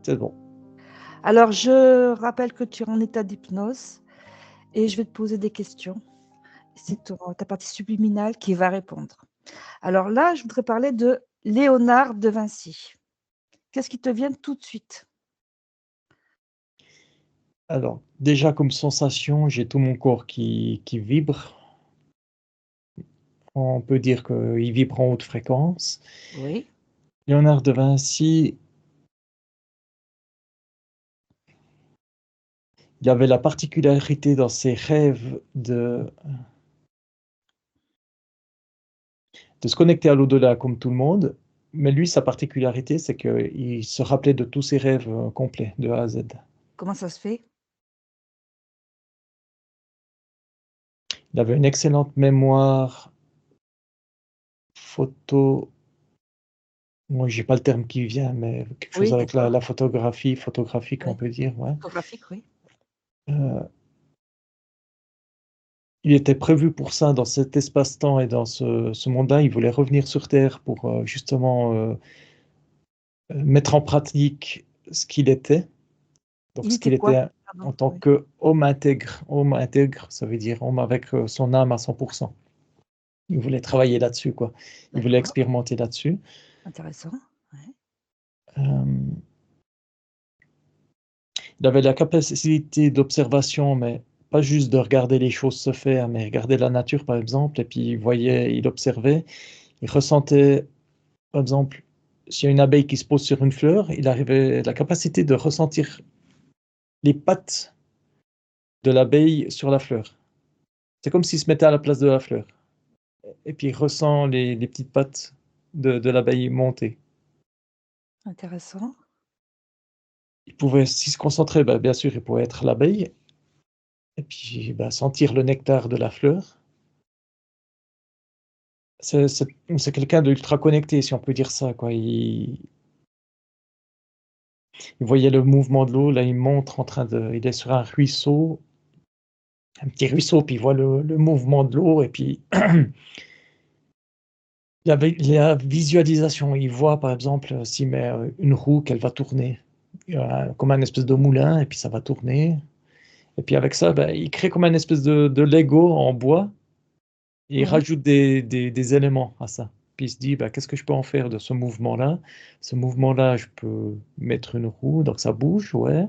C'est bon. Alors, je rappelle que tu es en état d'hypnose et je vais te poser des questions. C'est ta partie subliminale qui va répondre. Alors là, je voudrais parler de Léonard de Vinci. Qu'est-ce qui te vient tout de suite? Alors, déjà comme sensation, j'ai tout mon corps qui vibre. On peut dire qu'il vibre en haute fréquence. Oui. Léonard de Vinci, il avait la particularité dans ses rêves de se connecter à l'au-delà comme tout le monde, mais lui, sa particularité, c'est qu'il se rappelait de tous ses rêves complets, de A à Z. Comment ça se fait? Il avait une excellente mémoire photo. Moi, j'ai pas le terme qui vient, mais quelque chose Oui, avec d'accord. la photographie, photographique, on Oui. peut dire, ouais. Photographique, oui. Euh, il était prévu pour ça dans cet espace-temps et dans ce monde-là. Il voulait revenir sur Terre pour justement mettre en pratique ce qu'il était. Donc, Il ce était qu'il quoi? était Pardon, en tant oui. qu'homme intègre. Homme intègre, ça veut dire homme avec son âme à 100%. Il voulait travailler là-dessus, quoi. Il voulait D'accord, expérimenter là-dessus. intéressant. Ouais. Euh, il avait la capacité d'observation, mais pas juste de regarder les choses se faire, mais regarder la nature, par exemple, et puis il voyait, il observait, il ressentait, par exemple, s'il y a une abeille qui se pose sur une fleur, il avait la capacité de ressentir les pattes de l'abeille sur la fleur. C'est comme s'il se mettait à la place de la fleur. Et puis il ressent les petites pattes de l'abeille monter. Intéressant. Il pouvait, s'il se concentrait, bah, bien sûr, il pouvait être l'abeille, et puis bah, sentir le nectar de la fleur. C'est quelqu'un d'ultra connecté, si on peut dire ça, quoi. Il voyait le mouvement de l'eau, là, il montre il est sur un ruisseau, un petit ruisseau, puis il voit le mouvement de l'eau, et puis il avait la visualisation. Il voit, par exemple, s'il met une roue, qu'elle va tourner, comme un espèce de moulin, et puis ça va tourner. Et puis avec ça, ben, il crée comme un espèce de Lego en bois, et il Oui. rajoute des éléments à ça. Puis il se dit, ben, qu'est-ce que je peux en faire de ce mouvement-là? Ce mouvement-là, je peux mettre une roue, donc ça bouge, ouais.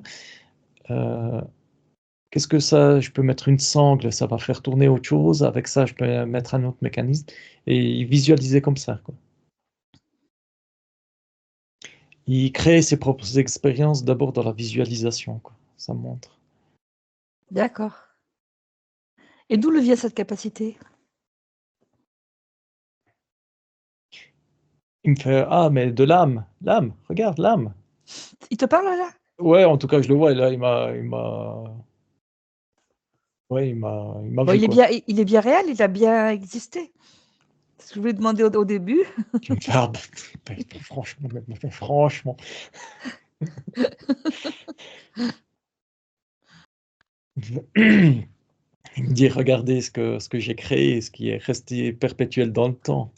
Euh, Qu'est-ce que ça, je peux mettre une sangle, ça va faire tourner autre chose. Avec ça, je peux mettre un autre mécanisme. Et il visualisait comme ça, quoi. Il crée ses propres expériences d'abord dans la visualisation, quoi. Ça montre. D'accord. Et d'où le vient cette capacité? Il me fait, ah, mais de l'âme, regarde l'âme. Il te parle là? Ouais, en tout cas, je le vois, et là, ouais, il m'a Bon, vu, quoi. il est bien réel, il a bien existé. C'est ce que je voulais demander au début. Tu me fais, ah, bah, franchement, franchement. Il me dit, regardez ce que j'ai créé, ce qui est resté perpétuel dans le temps,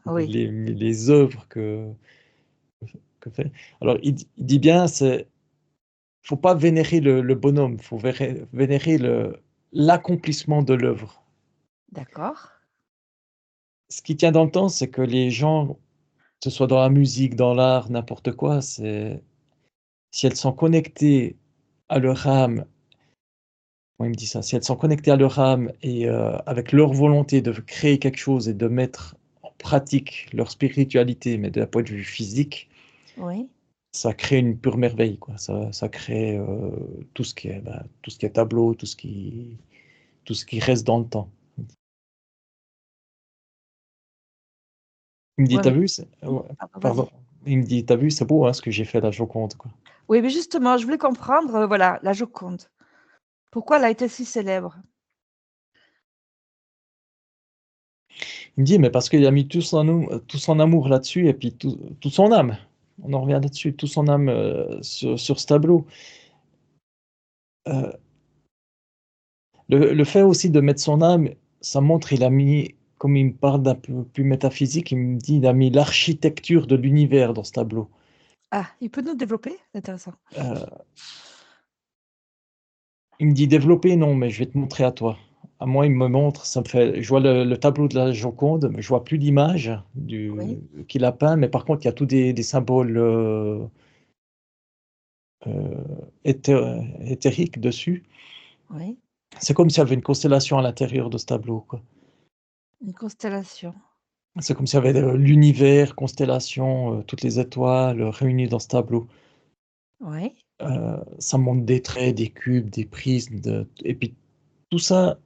Oui. les œuvres que fait. Alors, il dit bien, faut pas vénérer le bonhomme, faut vénérer l'accomplissement de l'œuvre. D'accord. Ce qui tient dans le temps, c'est que les gens, que ce soit dans la musique, dans l'art, n'importe quoi, c'est si elles sont connectées à leur âme, moi il me dit ça, si elles sont connectées à leur âme et avec leur volonté de créer quelque chose et de mettre en pratique leur spiritualité, mais d'un point de vue physique, Oui. ça crée une pure merveille, quoi. Ça crée tout ce qui est, bah, tout ce qui est tableau, tout ce qui reste dans le temps. Il me dit, Ouais, t'as mais vu, oui, ouais, pardon, pardon. vas-y. Il me dit, t'as vu, c'est beau, hein, ce que j'ai fait à la Joconde, quoi. Oui, mais justement, je voulais comprendre, voilà, la Joconde. Pourquoi elle a été si célèbre? Il me dit, mais parce qu'il a mis tout son amour là-dessus et puis tout son âme. On en revient là-dessus, tout son âme sur ce tableau. Euh, le fait aussi de mettre son âme, ça montre, il a mis, comme il me parle d'un peu plus métaphysique, il me dit, il a mis l'architecture de l'univers dans ce tableau. Ah, il peut nous développer? C'est intéressant. Euh, il me dit développer, non, mais je vais te montrer à toi. À moi, il me montre, ça me fait. Je vois le tableau de la Joconde, mais je vois plus l'image Oui, qu'il a peint, mais par contre, il y a tous des symboles éthériques dessus. oui. C'est comme s'il y avait une constellation à l'intérieur de ce tableau, quoi. Une constellation. C'est comme s'il y avait l'univers, constellation, toutes les étoiles réunies dans ce tableau. Oui, Ça montre des traits, des cubes, des prismes, et puis tout ça,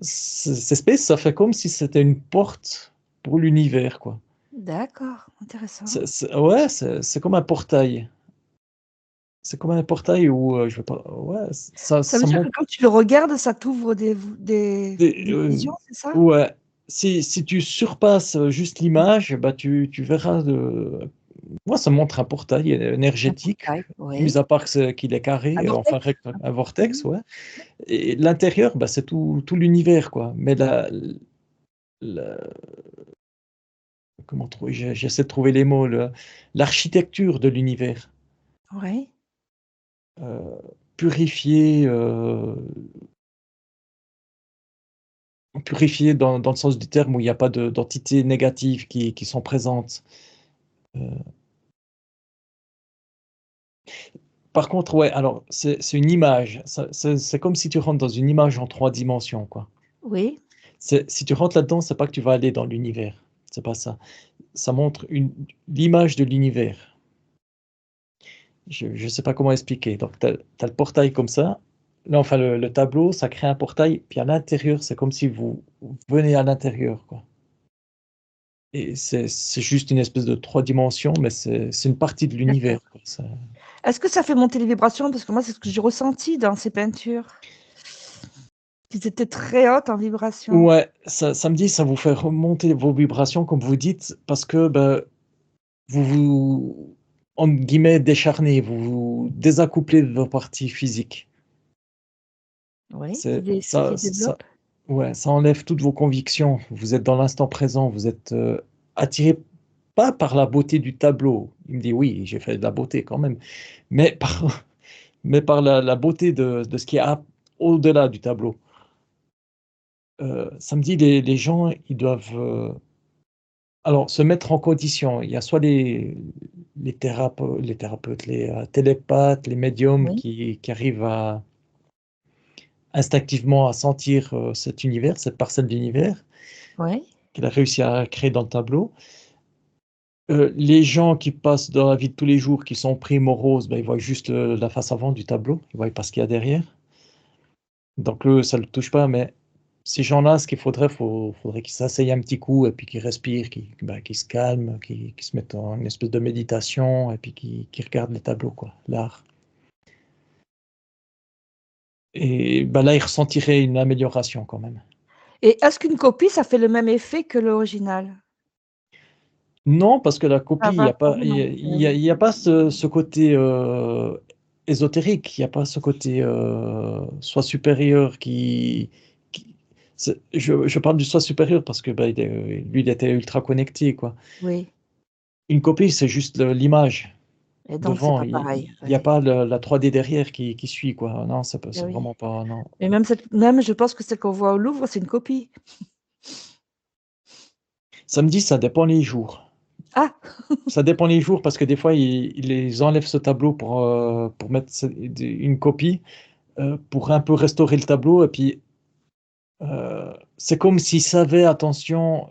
cette espèce, ça fait comme si c'était une porte pour l'univers, quoi. d'accord, intéressant. Ouais, c'est comme un portail. C'est comme un portail où je vais pas. Ouais, Ça veut ça dire que montre. quand tu le regardes, ça t'ouvre des- des euh, visions, c'est ça? ouais, si tu surpasses juste Mmh. l'image, bah tu verras. Moi, ça montre un portail Un énergétique, portail, mis oui. à part qu'il est Un carré, enfin vortex? un vortex, Mmh. ouais. Et l'intérieur, bah, c'est tout l'univers, quoi. Mais la- comment trouver, j'essaie de trouver les mots, l'architecture de l'univers, Oui, euh, purifiée, purifiée dans le sens du terme où il n'y a pas d'entités négatives qui sont présentes. Euh, Par contre, ouais, alors c'est une image. C'est comme si tu rentres dans une image en 3 dimensions, quoi. oui, Si tu rentres là-dedans, c'est pas que tu vas aller dans l'univers. C'est pas ça. Ça montre l'image de l'univers. Je ne sais pas comment expliquer. Donc, tu as le portail comme ça. Là, enfin, le tableau, ça crée un portail. Puis à l'intérieur, c'est comme si vous venez à l'intérieur, quoi. Et c'est juste une espèce de 3 dimensions, mais c'est une partie de d'accord. l'univers, quoi. Est-ce que ça fait monter les vibrations? Parce que moi, c'est ce que j'ai ressenti dans ces peintures, qu'ils étaient très hautes en vibration. Ouais, ça me dit, ça vous fait remonter vos vibrations, comme vous dites, parce que ben, vous vous, entre guillemets, décharnez, vous vous désaccouplez de vos parties physiques. Oui, C'est qui développent? ouais, ça enlève toutes vos convictions. Vous êtes dans l'instant présent, vous êtes attiré pas par la beauté du tableau. Il me dit oui, j'ai fait de la beauté quand même, mais par, mais par la beauté de ce qui est au-delà du tableau. Ça me dit les gens, ils doivent alors se mettre en condition. Il y a soit les thérapeutes, les télépathes, les médiums Oui, qui arrivent instinctivement à sentir cet univers, cette parcelle d'univers oui. qu'il a réussi à créer dans le tableau. Les gens qui passent dans la vie de tous les jours, qui sont pris moroses, ben, ils voient juste la face avant du tableau, ils voient pas ce qu'il y a derrière. Donc eux, ça ne le touche pas, mais ces gens-là, ce qu'il faudrait, faudrait qu'ils s'asseyent un petit coup et puis qu'ils respirent, qu'ils se calment, qu'ils se mettent en une espèce de méditation et puis qu'ils regardent les tableaux, quoi, l'art. Et ben là, ils ressentiraient une amélioration quand même. Et est-ce qu'une copie, ça fait le même effet que l'original? Non, parce que la Ah copie, il y pas a pas, forcément. Eh oui. il y a pas ce côté ésotérique, il n'y a pas ce côté soi supérieur qui je parle du soi supérieur parce que bah, lui, il était ultra connecté, quoi. Oui, Une copie, c'est juste l'image et donc c'est devant, pas il pareil, n'y a oui. pas la 3D derrière qui suit, quoi. Non, Eh c'est oui. vraiment pas, non. Et même je pense que celle qu'on voit au Louvre, c'est une copie. Samedi, ça dépend les jours. Ah! Ça dépend les jours parce que des fois, ils enlèvent ce tableau pour mettre une copie. Pour un peu restaurer le tableau et puis, c'est comme s'ils savaient, attention,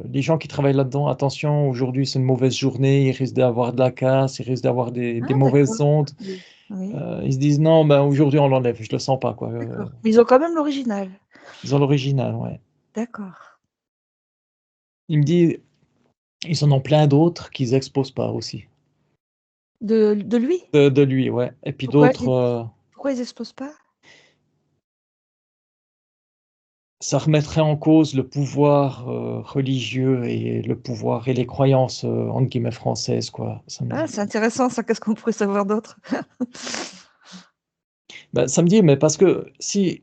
les gens qui travaillent là-dedans, attention, aujourd'hui c'est une mauvaise journée, il risque d'avoir de la casse, il risque d'avoir des Ah d'accord. mauvaises ondes. Oui, oui, Ils se disent: «Non, ben, aujourd'hui on l'enlève, je le sens pas quoi», d'accord. Mais ils ont quand même l'original? ils ont l'original, ouais. D'accord. Il me dit: «Ils en ont plein d'autres qu'ils exposent pas aussi». De lui? De lui, ouais et puis Pourquoi d'autres, pourquoi ils exposent pas? ça remettrait en cause le pouvoir, religieux et le pouvoir et les croyances, entre guillemets «françaises» quoi, ça me Ah, dit. c'est intéressant ça, qu'est-ce qu'on pourrait savoir d'autre? Bah, ça me dit, mais parce que si,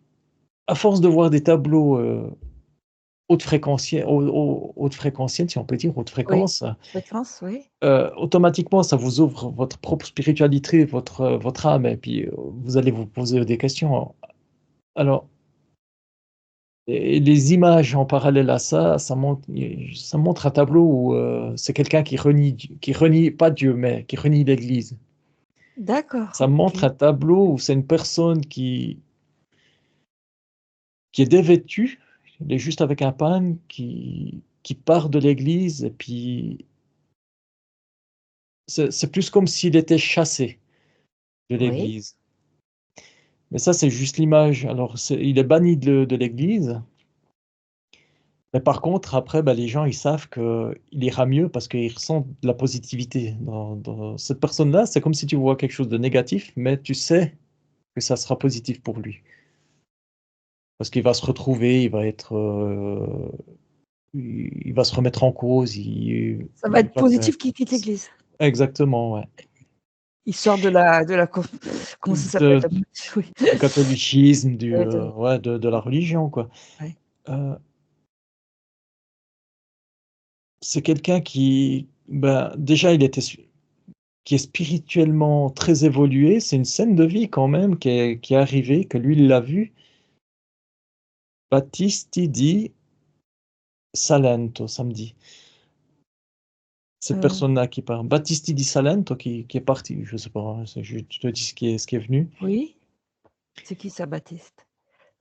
à force de voir des tableaux, haute fréquentielle, si on peut dire, haute Oui. fréquence, Fréquence, oui. automatiquement, ça vous ouvre votre propre spiritualité, votre âme, et puis vous allez vous poser des questions. Alors, et les images en parallèle à ça, ça montre un tableau où c'est quelqu'un qui renie pas Dieu, mais qui renie l'Église. D'accord, Ça montre un OK. tableau où c'est une personne qui est dévêtu, il est juste avec un pan, qui part de l'église, et puis c'est plus comme s'il était chassé de Oui. l'église. Mais ça, c'est juste l'image. Alors, il est banni de l'église, mais par contre, après, bah, les gens, ils savent qu'il ira mieux parce qu'ils ressentent de la positivité. Dans cette personne-là, c'est comme si tu vois quelque chose de négatif, mais tu sais que ça sera positif pour lui. Parce qu'il va se retrouver, il va se remettre en cause, Ça va être va faire. positif qu'il quitte l'église. Exactement, ouais. Il sort de la comment ça s'appelle? De Oui. du catholicisme, Ouais, de ouais, de la religion, quoi. ouais. Heu, c'est quelqu'un qui, ben, déjà, qui est spirituellement très évolué. C'est une scène de vie quand même qui est arrivée, que lui, il l'a vue. Battisti di Salento, ça me dit. Cette Heu, personne-là qui part. Battisti di Salento qui est parti, je sais pas, hein, je te dis ce qui est venu. oui. C'est qui ça, Baptiste?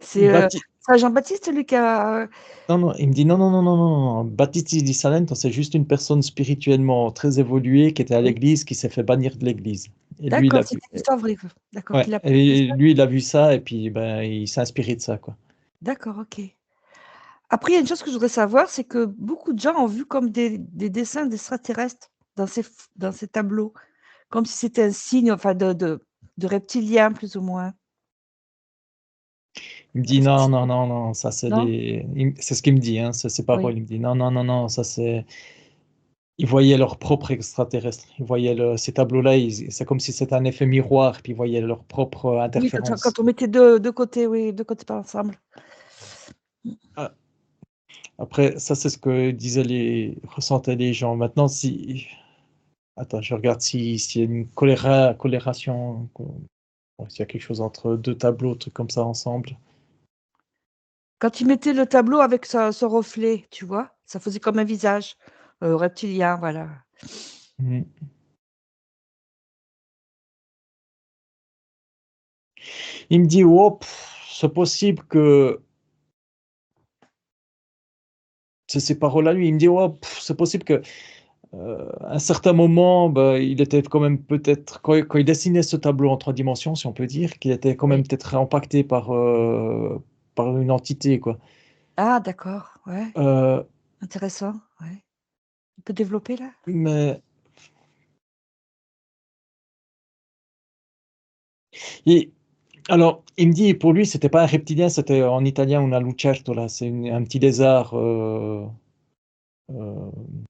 C'est, Batti Saint Jean-Baptiste, celui qui a Non, non, il me dit: «Non, non, non, non, non, non, non, Battisti di Salento, c'est juste une personne spirituellement très évoluée qui était à oui. l'église, qui s'est fait bannir de l'église», et lui, il D'accord, a vu, c'était l'histoire vraie, d'accord, ouais, qu'il a c'est et ça? lui, il a vu ça, et puis, ben, il s'est inspiré de ça, quoi. D'accord, OK. Après, il y a une chose que je voudrais savoir, c'est que beaucoup de gens ont vu comme des dessins d'extraterrestres dans ces tableaux, comme si c'était un signe, enfin de reptiliens plus ou moins. Il me dit: Est-ce que «Non, c'est non, non, non, ça c'est non? c'est ce qu'il me dit, hein, c'est ses Oui. paroles. Il me dit: «Non, non, non, non, ça c'est». Ils voyaient leur propre extraterrestre. Ils voyaient ces tableaux-là, c'est comme si c'était un effet miroir, puis ils voyaient leur propre Oui, interférence. quand on mettait de côté, oui, de côté pas ensemble. Ah, après, ça, c'est ce que ressentaient les gens. Maintenant, si attends, je regarde s'il y a une corrélation, s'il y a quelque chose entre 2 tableaux, trucs comme ça ensemble. Quand il mettait le tableau avec son reflet, tu vois? Ça faisait comme un visage, reptilien, voilà. Mmh. Il me dit: «Oh, c'est possible que». C'est ses paroles à lui. Il me dit: «Oh, c'est possible que, à un certain moment, bah, il était quand même peut-être quand il dessinait ce tableau en 3 dimensions, si on peut dire, qu'il était quand Oui. même peut-être impacté par une entité, quoi». Ah d'accord, ouais, Heu, intéressant, ouais. Tu peux développer là? mais et alors, il me dit, pour lui, c'était pas un reptilien, c'était en italien una lucertola, c'est un petit lézard,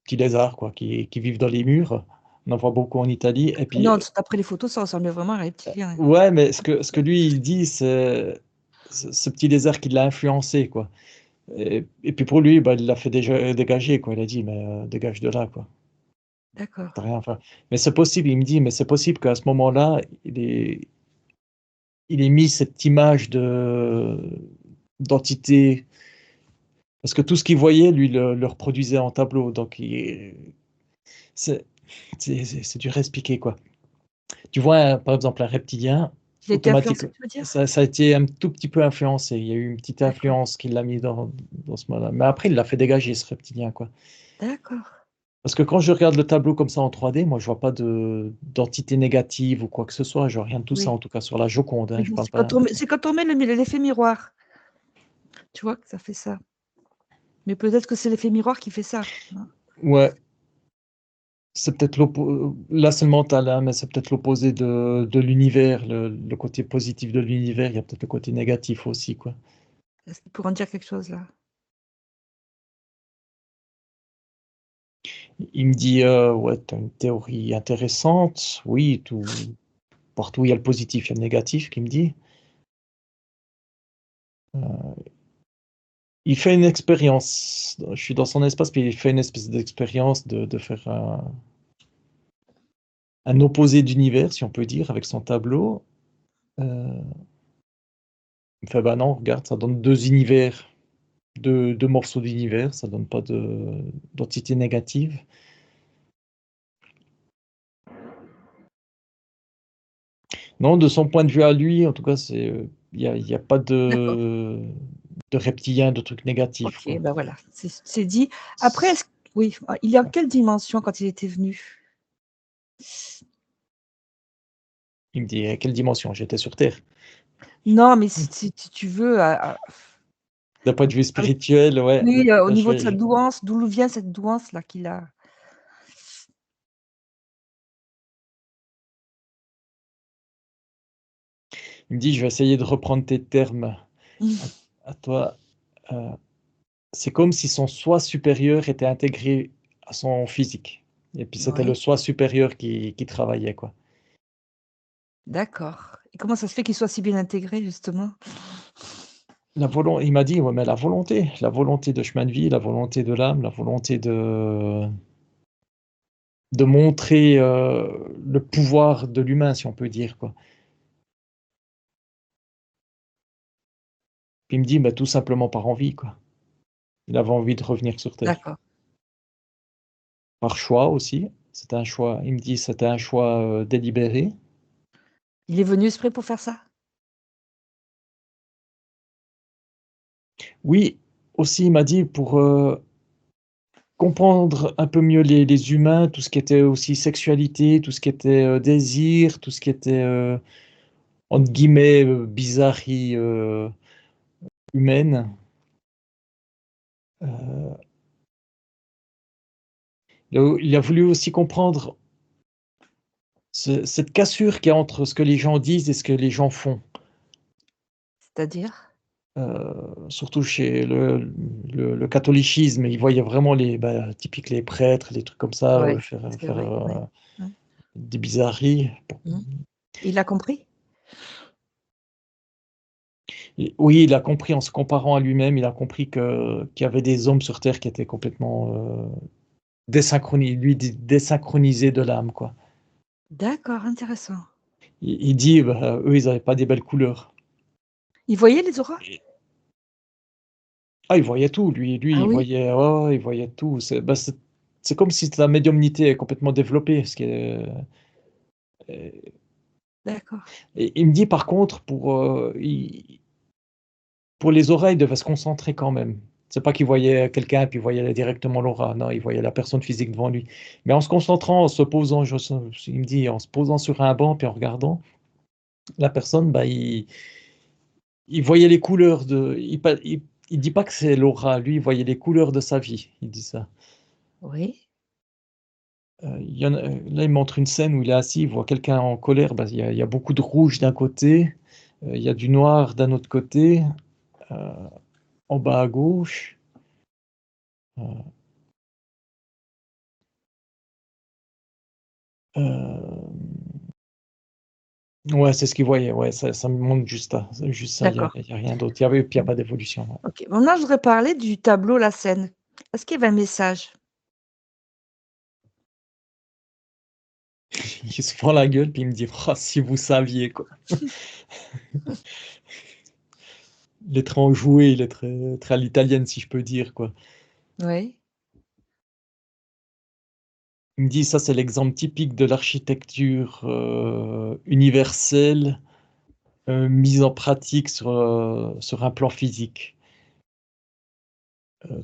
petit lézard, quoi, qui vivent dans les murs. On en voit beaucoup en Italie, et puis, Non, d'après les photos, ça ressemblait vraiment à un reptilien. ouais, mais ce que lui, il dit, c'est ce petit lézard qui l'a influencé, quoi. Et puis pour lui, bah, il l'a fait déjà dégager, quoi. Il a dit: «Mais, dégage de là, quoi. D'accord, Tu as rien à faire». Mais c'est possible, il me dit: «Mais c'est possible qu'à ce moment-là, il ait mis cette image d'entité», parce que tout ce qu'il voyait, lui, le reproduisait en tableau, donc c'est c'est dur à expliquer, quoi. Tu vois, par exemple, un reptilien, il a été influencé, automatiquement, tu veux dire? ça a été un tout petit peu influencé. Il y a eu une petite D'accord, influence qui l'a mis dans ce mode-là. Mais après, il l'a fait dégager, ce reptilien, quoi. d'accord, Parce que quand je regarde le tableau comme ça en 3D, moi, je vois pas d'entité négative ou quoi que ce soit. Je vois rien de tout ça, en oui. tout cas sur la Joconde, hein, Oui, je non, parle pas. c'est quand on met l'effet miroir, tu vois, que ça fait ça. Mais peut-être que c'est l'effet miroir qui fait ça, hein. Ouais, c'est peut-être là, c'est le mental, hein, mais c'est peut-être l'opposé de l'univers, le côté positif de l'univers. Il y a peut-être le côté négatif aussi, quoi. Est-ce qu'il pourrait en dire quelque chose là? Il me dit: «Ouais, tu as une théorie intéressante. Oui, partout où il y a le positif, il y a le négatif», qu'il me dit. Heu, il fait une expérience. Je suis dans son espace, puis il fait une espèce d'expérience de faire un opposé d'univers, si on peut dire, avec son tableau. Euh, il me fait, bah non, regarde, ça donne deux univers, deux morceaux d'univers, ça donne pas d'entité négative. Non, de son point de vue à lui, en tout cas, il y a pas D'accord. de reptiliens, de trucs négatifs, Ok, quoi. ben voilà, c'est dit. Après, oui, il est en quelle dimension quand il était venu? Il me dit, à quelle dimension? J'étais sur Terre. Non, mais si tu veux, D'un point de vue spirituel, ouais. oui, au Là, niveau de sa douance, d'où vient cette douance-là qu'il a? il me dit, je vais essayer de reprendre tes termes à toi. Euh, c'est comme si son soi supérieur était intégré à son physique. Et puis c'était le Oui, soi supérieur qui travaillait, quoi. d'accord. Et comment ça se fait qu'il soit si bien intégré, justement? Il m'a dit, ouais, mais la volonté de chemin de vie, la volonté de l'âme, la volonté de montrer le pouvoir de l'humain, si on peut dire, quoi. Puis il me dit, bah, tout simplement par envie, quoi. Il avait envie de revenir sur Terre. D'accord. Par choix aussi. C'était un choix, il me dit, c'était un choix délibéré. Il est venu exprès pour faire ça? Oui, aussi, il m'a dit, pour comprendre un peu mieux les humains, tout ce qui était aussi sexualité, tout ce qui était désir, tout ce qui était, entre guillemets, bizarrerie humaine. Euh, il a voulu aussi comprendre cette cassure qu'il y a entre ce que les gens disent et ce que les gens font. C'est-à-dire? Surtout chez le catholicisme, il voyait vraiment typiques les prêtres, les trucs comme ça, Ouais, c'est faire vrai, ouais. Mmh. des bizarreries. Mmh. Il a compris? Oui, il a compris en se comparant à lui-même, il a compris qu'il y avait des hommes sur Terre qui étaient complètement désynchronisés de l'âme, quoi. D'accord, intéressant. Il dit, bah, eux, ils n'avaient pas des belles couleurs. Il voyait les auras? Ah, il voyait tout, Ah il oui? voyait, ouais, il voyait tout. C'est comme si la médiumnité est complètement développée. Euh, D'accord. et il me dit par contre, pour les oreilles, il devait se concentrer quand même. C'est pas qu'il voyait quelqu'un et puis il voyait directement l'aura. Non, il voyait la personne physique devant lui. Mais en se concentrant, en se posant, il me dit, en se posant sur un banc puis en regardant la personne, bah, il voyait les couleurs il dit pas que c'est l'aura. Lui, il voyait les couleurs de sa vie. Il dit ça. Oui, Là, il montre une scène où il est assis, il voit quelqu'un en colère. Bah, il y a beaucoup de rouge d'un côté, il y a du noir d'un autre côté, euh, en bas à gauche. euh, euh, ouais, c'est ce qu'il voyait. Ouais, ça me montre juste ça. d'accord. Il y a rien d'autre. Puis il y a Mmh. pas d'évolution. Ouais. OK. Maintenant, je voudrais parler du tableau La Scène. Est-ce qu'il y avait un message? Il se prend la gueule, puis il me dit, oh, si vous saviez, quoi. Il est très enjoué, il est très, très à l'italienne, si je peux dire, quoi. Oui. Il me dit, ça, c'est l'exemple typique de l'architecture universelle mise en pratique sur un plan physique.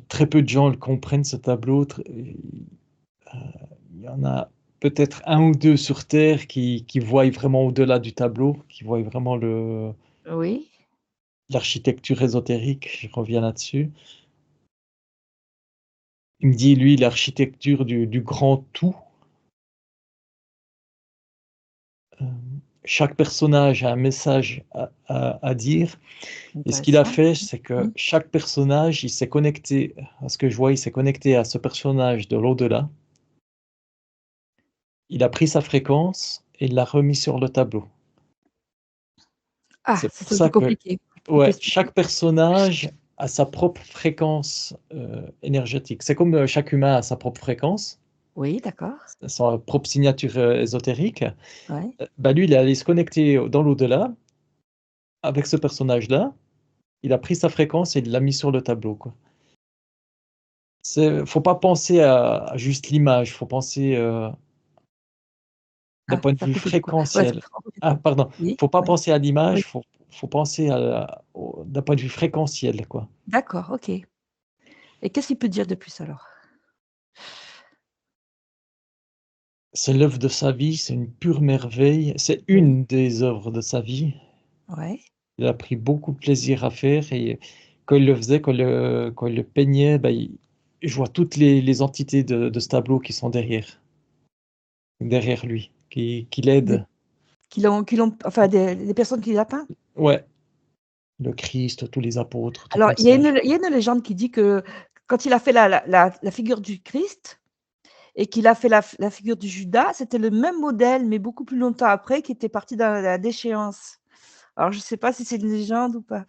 Très peu de gens le comprennent, ce tableau. Il y en a peut-être un ou deux sur Terre qui voient vraiment au-delà du tableau, qui voient vraiment Oui. l'architecture ésotérique. Je reviens là-dessus. Il me dit, lui, l'architecture du grand tout. Euh, chaque personnage a un message à dire. Et ce qu'il a Intéressant. fait, c'est Mmh. que chaque personnage, il s'est connecté, à ce que je vois, il s'est connecté à ce personnage de l'au-delà. Il a pris sa fréquence et il l'a remis sur le tableau. Ah, C'est ça pour c'est le plus ça que, compliqué. Faut ouais, expliquer. chaque personnage à sa propre fréquence énergétique. C'est comme chaque humain a sa propre fréquence, Oui, d'accord. sa propre signature ésotérique. Ouais. Bah, lui, il est allé se connecter dans l'au-delà avec ce personnage-là. Il a pris sa fréquence et il l'a mis sur le tableau, quoi. Faut pas penser à juste l'image, faut penser d'un Ah, point de ça a vue coupé du coup. Ouais, fréquentiel. Ah, pardon, oui, faut pas ouais, penser à oui. l'image, faut penser d'un point de vue fréquentiel, quoi. D'accord, OK. Et qu'est-ce qu'il peut dire de plus alors? C'est l'œuvre de sa vie, c'est une pure merveille, c'est Oui, une des œuvres de sa vie. ouais. Il a pris beaucoup de plaisir à faire et quand il le faisait, quand il le peignait, bah, je vois toutes les entités de ce tableau qui sont derrière lui, qui Des l'aident. qui l'ont enfin des personnes qui l'a peint? Ouais, le Christ, tous les apôtres, tout Alors comme ça. il y a une légende qui dit que quand il a fait la figure du Christ et qu'il a fait la figure du Judas, c'était le même modèle, mais beaucoup plus longtemps après, qui était parti dans la déchéance. Alors je sais pas si c'est une légende ou pas?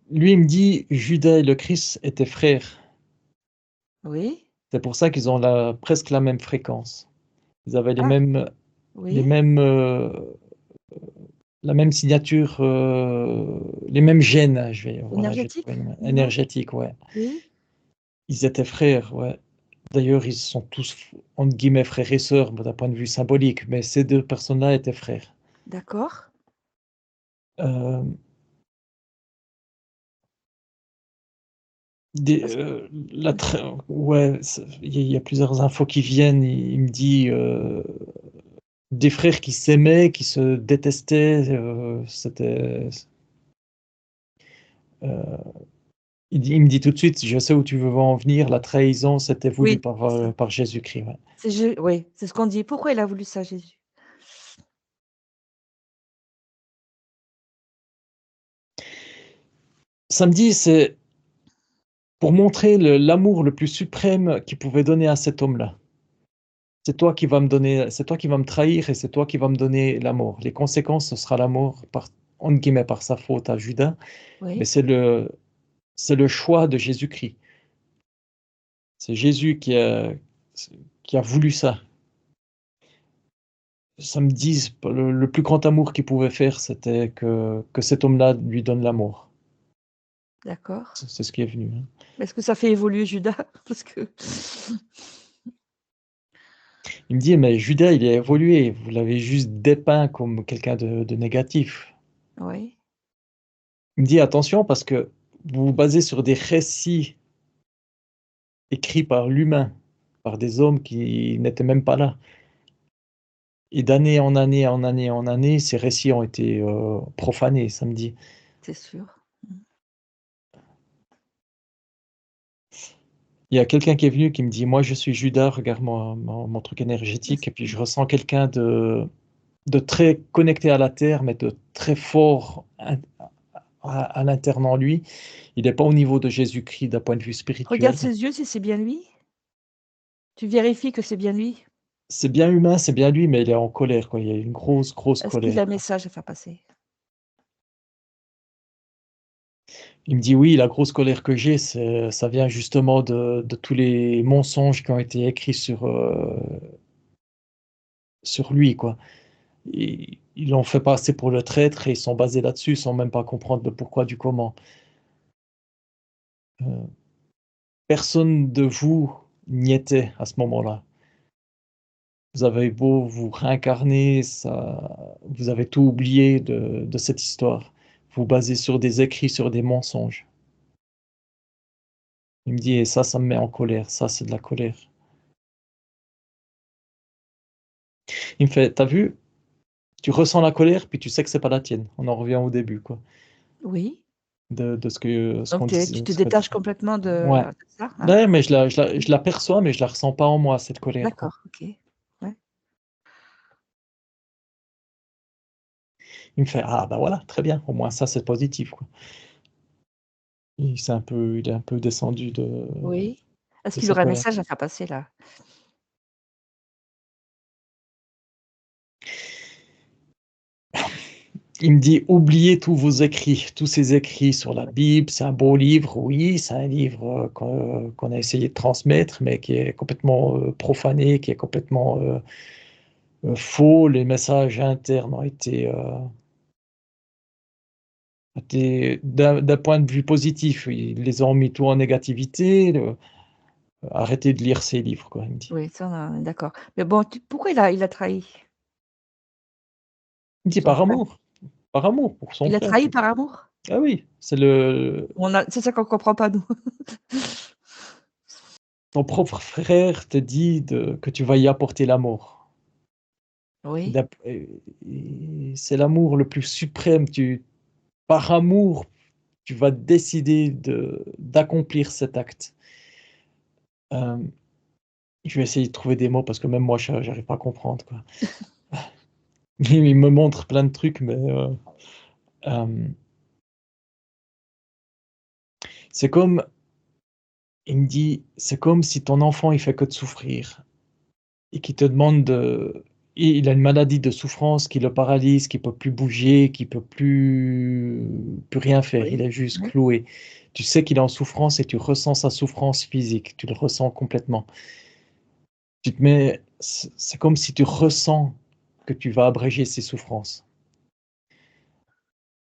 Lui, il me dit: «Judas et le Christ étaient frères». Oui? C'est pour ça qu'ils ont presque la même fréquence. Ils avaient Ah, les oui? mêmes, la même signature, les mêmes gènes, voilà, je vais Énergétique? trouver le mot, Non? énergétiques, ouais. Oui? Ils étaient frères, ouais. D'ailleurs, ils sont tous entre guillemets «frères et sœurs», bon, d'un point de vue symbolique, mais ces 2 personnes-là étaient frères. D'accord. Hem, des Parce la ouais. tr ouais, il y a plusieurs infos qui viennent. Il me dit, des frères qui s'aimaient, qui se détestaient, heu, il me dit tout de suite: «Je sais où tu veux en venir, la trahison, c'était voulu Oui, c'est ça. par Jésus-Christ», ouais. Oui, c'est ce qu'on dit. Pourquoi il a voulu ça, Jésus? Samedi, c'est pour montrer l'amour le plus suprême qu'il pouvait donner à cet homme-là. C'est toi qui vas me trahir et c'est toi qui vas me donner l'amour. Les conséquences, ce sera l'amour entre guillemets, «par sa faute» à Judas, mais Oui, c'est le choix de Jésus-Christ. C'est Jésus qui a voulu ça. Samedi, le plus grand amour qu'il pouvait faire, c'était que cet homme-là lui donne l'amour. d'accord. C'est ce qui est venu, hein. Est-ce que ça fait évoluer Judas? Parce que Il me dit: «Mais Judas, il a évolué, vous l'avez juste dépeint comme quelqu'un de négatif». oui, Il me dit: «Attention parce que vous vous basez sur des récits écrits par l'humain, par des hommes qui n'étaient même pas là et d'année en année, en année en année, ces récits ont été, profanés», ça me dit. c'est sûr. Mmh. Il y a quelqu'un qui est venu qui me dit: «Moi, je suis Judas, regarde mon truc énergétique» et puis je ressens quelqu'un de très connecté à la terre, mais de très fort à l'interne en lui. Il est pas au niveau de Jésus-Christ d'un point de vue Regarde spirituel. ses yeux si c'est bien lui. Tu vérifies que c'est bien lui. C'est bien humain, c'est bien lui, mais il est en colère, quoi. Il y a une grosse, grosse Est-ce qu'il a colère, un quoi. message à faire passer? Il me dit: «Oui, la grosse colère que j'ai, ça vient justement de tous les mensonges qui ont été écrits sur lui, quoi. Ils l'ont fait passer pour le traître et ils sont basés là-dessus, sans même pas comprendre le pourquoi du comment. Heu, Personne de vous n'y était à ce moment-là. Vous avez beau vous réincarner, ça vous avez tout oublié de cette histoire. Vous basez sur des écrits, sur des mensonges. Il me dit: «Et ça me met en colère, ça, c'est de la colère». Il me fait: «Tu as vu? Tu ressens la colère, puis tu sais que c'est pas la tienne». On en revient au début, quoi, Oui. de ce Donc qu'on tu disait, te ce que détaches complètement ouais. de ça, hein? Ouais, mais je la perçois, mais je la ressens pas en moi, cette colère, quoi. D'accord, OK. Ouais. Il me fait: «Ah bah voilà, très bien, au moins ça, c'est positif, quoi». Il est un peu descendu Oui. Est-ce de qu'il sa aurait un colère. message à faire passer là? Il me dit, oubliez tous vos écrits, tous ces écrits sur la Bible. C'est un beau livre, oui, c'est un livre qu'on a essayé de transmettre, mais qui est complètement profané, qui est complètement faux. Les messages internes ont été d'un point de vue positif, ils les ont mis tout en négativité. Arrêtez de lire ces livres, quoi, il me dit. Oui, ça, on est d'accord. Mais bon, pourquoi il a trahi Il me dit son frère? par amour pour son Il a frère. trahi par amour? Ah oui, c'est le C'est ça qu'on comprend pas, nous. ton propre frère te dit que tu vas y apporter l'amour. Oui, C'est l'amour le plus suprême. Par amour, tu vas décider d'accomplir cet acte. Euh, je vais essayer de trouver des mots parce que même moi, j'arrive pas à comprendre, quoi. Il me montre plein de trucs, mais euh, c'est comme, il me dit, c'est comme si ton enfant, il fait que de souffrir et qui te demande il a une maladie de souffrance qui le paralyse, qui peut plus bouger, qui peut plus rien faire. Il oui, est juste oui. cloué. Tu sais qu'il est en souffrance et tu ressens sa souffrance physique. Tu le ressens complètement. C'est comme si tu ressens que tu vas abréger ses souffrances.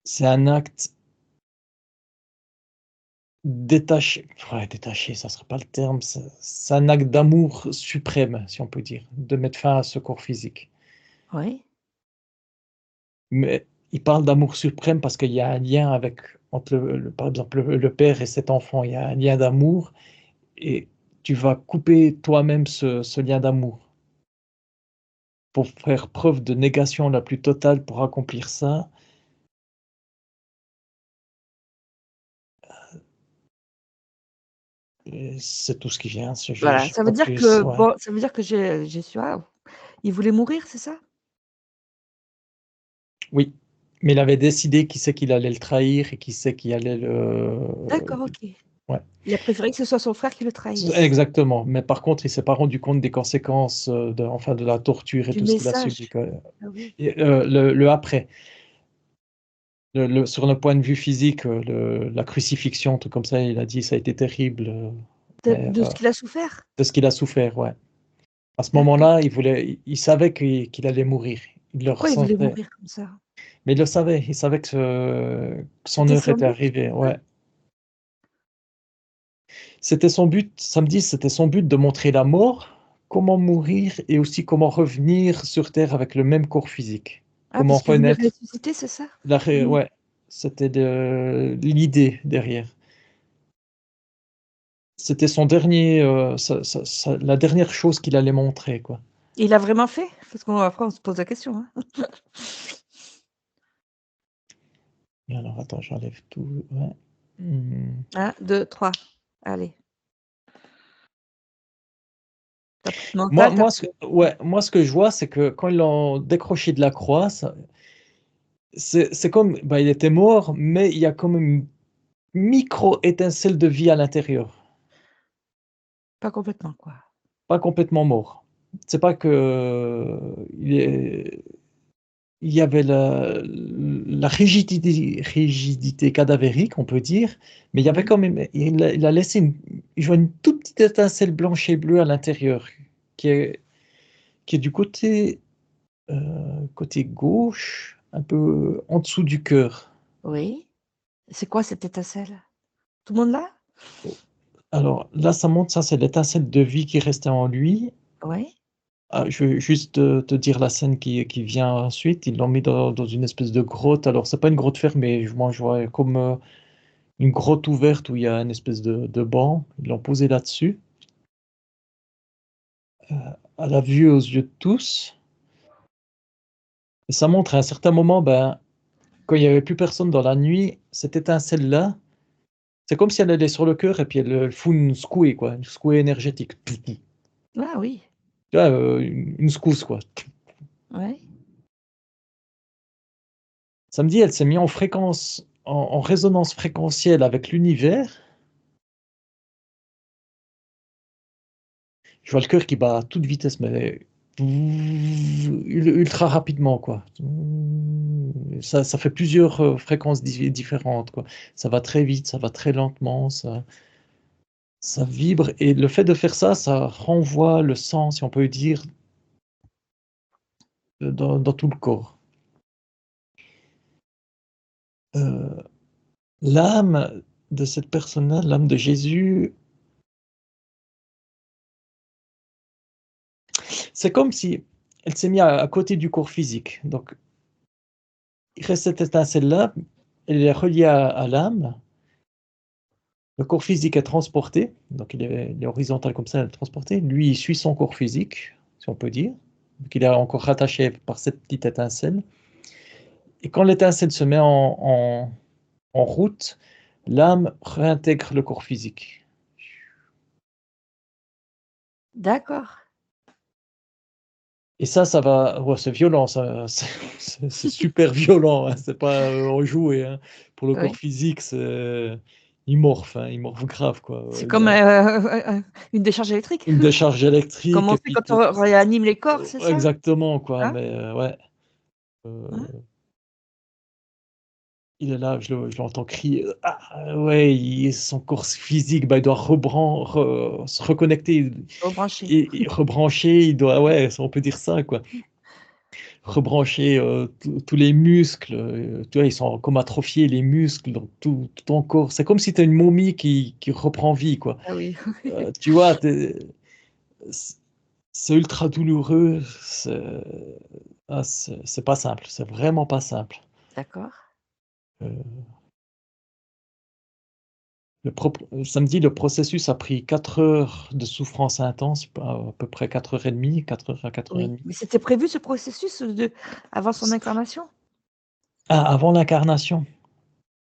C'est un acte détaché. Ouais, détaché, ça serait pas le terme. C'est un acte d'amour suprême, si on peut dire, de mettre fin à ce corps physique. Oui. Mais il parle d'amour suprême parce qu'il y a un lien entre par exemple, le père et cet enfant. Il y a un lien d'amour et tu vas couper toi-même ce lien d'amour pour faire preuve de négation la plus totale pour accomplir ça. Et c'est tout ce qui vient. Voilà, J'ai ça veut pas dire plus. que Ouais. bon, ça veut dire que j'ai su il voulait mourir, c'est ça? Oui, mais il avait décidé qui c'est qu'il allait le trahir et qui c'est qui allait le. D'accord, OK. Ouais. Il a préféré que ce soit son frère qui le trahisse. Exactement. Mais par contre, il s'est pas rendu compte des conséquences enfin, de la torture et Du tout ce qu'il a subi, message. quoi. Ah oui. Et, le après. Sur le point de vue physique, la crucifixion, tout comme ça, il a dit ça a été terrible, mais De ce qu'il a souffert? de ce qu'il a souffert, ouais. À ce D'accord. moment-là, il savait qu'il allait mourir. Il le Pourquoi il voulait ressentait, mourir comme ça? mais il le savait. Il savait que son C'était heure son était but, arrivée. c'est ça? Ouais. C'était son but. Samedi, c'était son but de montrer la mort, comment mourir et aussi comment revenir sur terre avec le même corps physique. Ah, Comment parce qu'il voulait renaître. ressusciter, c'est ça? Mmh. Ouais, c'était l'idée derrière. C'était son dernier, la dernière chose qu'il allait montrer, quoi. Il a vraiment fait? Parce qu'après on se pose la question, hein. Et alors, attends, j'enlève tout. Ouais. 1, 2, 3. Allez. Tu as plus de Moi, mental, tu as moi, plus ouais, moi, ce que je vois, c'est que quand ils l'ont décroché de la croix, c'est comme, bah, il était mort, mais il y a comme une micro-étincelle de vie à l'intérieur. pas complètement, quoi. Pas complètement mort. C'est pas que il y avait la rigidité cadavérique, on peut dire, mais il y avait Oui. quand même, il a laissé je vois une toute petite étincelle blanche et bleue à l'intérieur, qui est, qui est du côté gauche, un peu en dessous du cœur. Oui. C'est quoi cette étincelle? Tout le monde l'a? Alors là, ça montre, ça, c'est l'étincelle de vie qui restait en lui. Oui. Ah, je vais juste te dire la scène qui vient ensuite. Ils l'ont mis dans une espèce de grotte. Alors, c'est pas une grotte fermée. Moi, je vois comme une grotte ouverte où il y a une espèce de banc. Ils l'ont posé là-dessus, à la vue, aux yeux de tous. Et ça montre à un certain moment, ben, quand il y avait plus personne dans la nuit, cette étincelle-là, c'est comme si elle allait sur le cœur et puis elle fout une secouée, quoi, une secouée énergétique. Tu Ah oui. vois, une secousse, quoi. Oui. Samedi, elle s'est mise en fréquence, en résonance fréquentielle avec l'univers. Je vois le cœur qui bat à toute vitesse, mais ultra rapidement, quoi. Ça fait plusieurs fréquences différentes, quoi. Ça va très vite, ça va très lentement, ça vibre. Et le fait de faire ça, ça renvoie le sang, si on peut dire, dans tout le corps. Euh, L'âme de cette personne-là, l'âme de Jésus, c'est comme si elle s'est mise à côté du corps physique. Donc, il reste cette étincelle-là, elle est reliée à l'âme. Le corps physique est transporté, donc il est horizontal comme ça, il est transporté. Lui, il suit son corps physique, si on peut dire. Donc, il est encore rattaché par cette petite étincelle. Et quand l'étincelle se met en route, l'âme réintègre le corps physique. D'accord. Et ça va, ouais, c'est violent, ça, c'est super violent, hein, c'est pas enjoué, hein. Pour le corps Oui. physique, il morphe grave, quoi. C'est comme, une décharge électrique. Une décharge Comme électrique on et fait puis quand on réanime les corps, c'est ça? exactement, quoi, Hein? mais ouais, heu, Hein? il est là, je l'entends crier, ah ouais, son corps physique, bah, il doit se reconnecter Rebrancher. et rebrancher, il doit, ouais, on peut dire ça, quoi. Rebrancher, tous les muscles, tu vois, ils sont comme atrophiés, les muscles, donc tout ton corps. C'est comme si tu as une momie qui reprend vie, quoi. Ah oui. Tu vois, c c'est ultra douloureux, c'est pas simple, c'est vraiment pas simple. D'accord. Heu, samedi, le processus a pris 4 heures de souffrance intense, à peu près 4 heures et demie, 4 heures à 4 heures et Oui. demie. Mais c'était prévu ce processus, avant son incarnation? Ah, avant l'incarnation?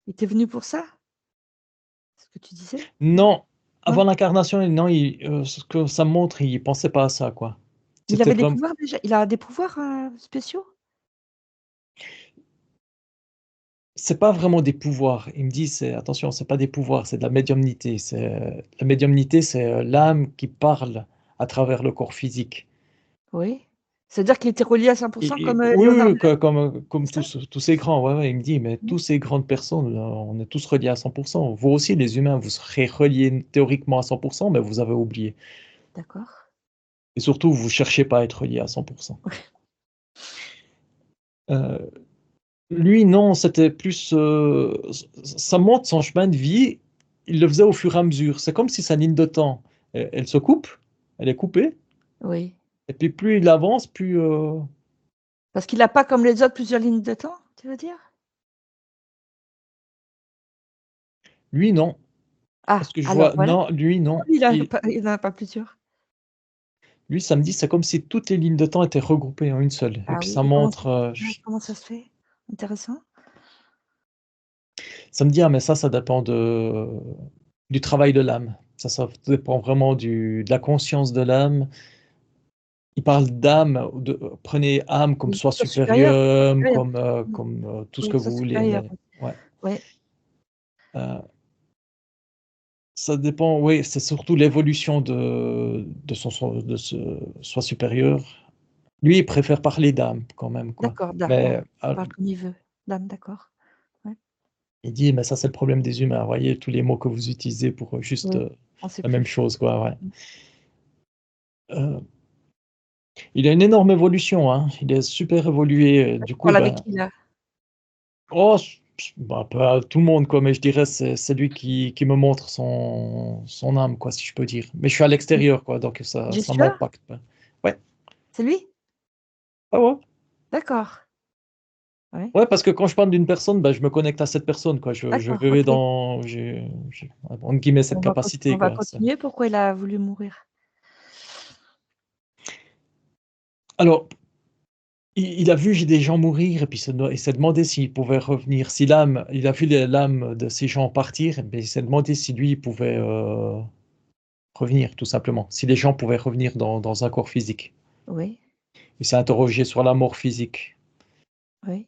Il était venu pour ça? Ce que tu disais? Non, avant Non? l'incarnation, non, ce que ça montre, il pensait pas à ça, quoi. Il C'était avait des vraiment pouvoirs déjà? Il a des pouvoirs, spéciaux? c'est pas vraiment des pouvoirs. Il me dit: «C'est attention, c'est pas des pouvoirs, c'est de la médiumnité». La médiumnité, c'est, l'âme qui parle à travers le corps physique Oui. C'est-à-dire qu'il était relié à 100 et comme, oui, oui, Léonard oui, de comme c'est ça? tous ces grands, ouais, ouais, il me dit: «Mais Mmh. tous ces grandes personnes, on est tous reliés à 100. Vous aussi, les humains, vous serez reliés théoriquement à 100, mais vous avez oublié D'accord. et surtout, vous cherchez pas à être reliés à 100. Heu Lui, non, c'était plus, ça montre son chemin de vie, il le faisait au fur et à mesure. C'est comme si sa ligne de temps, elle se coupe, elle est coupée Oui. et puis plus il avance, plus, Parce qu'il a pas comme les autres plusieurs lignes de temps, tu veux dire? lui non, Ah, parce que je alors vois voilà. non, lui non, Pourquoi lui il en a pas plusieurs? lui ça me dit, c'est comme si toutes les lignes de temps étaient regroupées en une seule et Ah puis oui, ça et montre, comment ça se fait? Intéressant. ça me dit: «Ah mais ça dépend du travail de l'âme». Ça dépend vraiment de la conscience de l'âme. Il parle d'âme, prenez âme comme Oui, soi soi supérieur, supérieur, supérieur. Mmh. comme, tout ce Oui, que soi vous voulez, supérieur, mais oui. ouais, Oui, heu, ça dépend, oui, c'est surtout l'évolution de ce soi supérieur. Lui, il préfère parler d'âme quand même, quoi, d'accord, bon, mais il parle comme il veut. Dame, d'accord. Ouais, il dit: «Mais ça, c'est le problème des humains, vous voyez tous les mots que vous utilisez pour, juste, oui, on sait la même plus. chose, quoi», ouais. Mmh. Heu, il a une énorme évolution, hein, il est super évolué, Là, du tu coup, parles avec ben qui là? oh, bah, pas tout le monde, quoi, mais je dirais c'est lui qui me montre son âme, quoi, si je peux dire. Mais je suis à Mmh. l'extérieur, quoi, donc ça Joshua? m'impacte pas. Ouais. C'est lui? Ah ouais. D'accord. Ouais, Ouais, parce que quand je parle d'une personne, bah, je me connecte à cette personne, quoi. Je d'accord, vais OK. dans j'ai entre guillemets «cette On capacité», va quoi, c'est continuer. Pourquoi il a voulu mourir? alors, il a vu j'ai des gens mourir et puis il s'est demandé s'il pouvait revenir. Si l'âme il a vu l'âme de ces gens partir, et beh, il s'est demandé si lui, il pouvait, revenir, tout simplement. Si les gens pouvaient revenir dans un corps physique. Oui, Il s'est interrogé sur la mort physique. oui,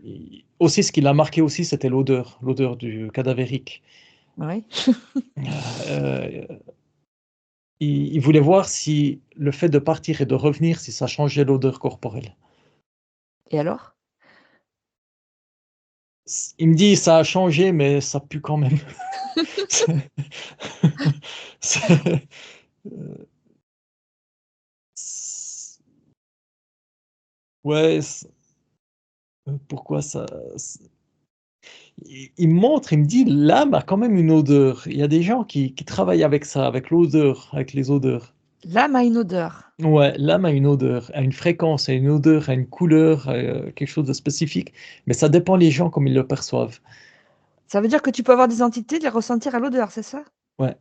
Il aussi ce qui l'a marqué aussi, c'était l'odeur du cadavérique. oui. Heu, il voulait voir si le fait de partir et de revenir, si ça changeait l'odeur corporelle. Et alors? Il me dit, ça a changé, mais ça pue quand même. C'est- euh, c'est- ouais, pourquoi ça? Il me montre, il me dit, l'âme a quand même une odeur. Il y a des gens qui travaillent avec ça, avec l'odeur, avec les odeurs. L'âme a une odeur. Ouais, l'âme a une odeur, a une fréquence, a une odeur, a une couleur, quelque chose de spécifique, mais ça dépend les gens comme ils le perçoivent. Ça veut dire que tu peux avoir des entités, les ressentir à l'odeur, c'est ça? Ouais,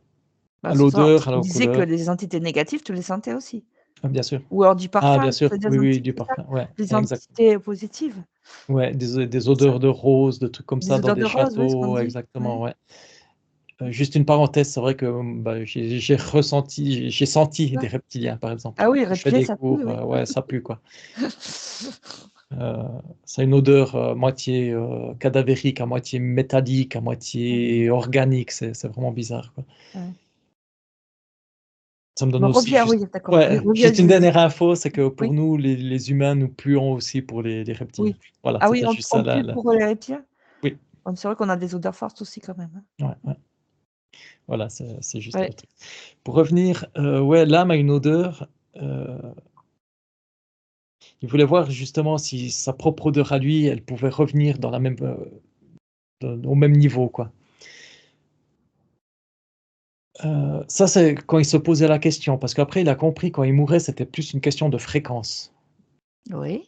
Bah, à ce soir, l'odeur, à tu la disais que couleur. les entités négatives, tu les sentais aussi? Ah, bien sûr. Ou alors du Ah, parfum, bien sûr. c'est des Oui, oui, entités, du c'est ça? parfum. Ouais, Les exact. entités positives, Ouais, des c'est ça? odeurs de roses, de trucs comme Des ça dans odeurs des de rose, oui, ce qu'on châteaux, dit. exactement, Ouais. ouais. Juste une parenthèse, c'est vrai que bah, j'ai ressenti, j'ai senti Ouais. des reptiliens, par exemple. Ah oui, Quand je fais reptilien, des ça pue, cours, oui. ouais, ça pue, quoi. Euh, ça a une odeur moitié cadavérique, à moitié métallique, à Ouais, moitié organique. C'est vraiment bizarre, quoi. ouais. Ça me donne Bon, aussi reviens, juste, oui, d'accord. Oui, ouais, reviens, juste une dis dernière info, c'est que pour oui, nous, les humains, nous puons aussi pour les reptiliens. oui. Voilà, Ah oui, c'était on juste ça, on là. pue pour les reptiles? Oui, Oh, c'est vrai qu'on a des odeurs fortes aussi quand même, hein. ouais, ouais. Voilà, c'est juste le Ouais. truc. Pour revenir, ouais, l'âme a une odeur. euh, il voulait voir justement si sa propre odeur à lui, elle pouvait revenir dans la même, au même niveau, quoi. Ça, c'est quand il se posait la question, parce qu'après, il a compris quand il mourait, c'était plus une question de fréquence. Oui,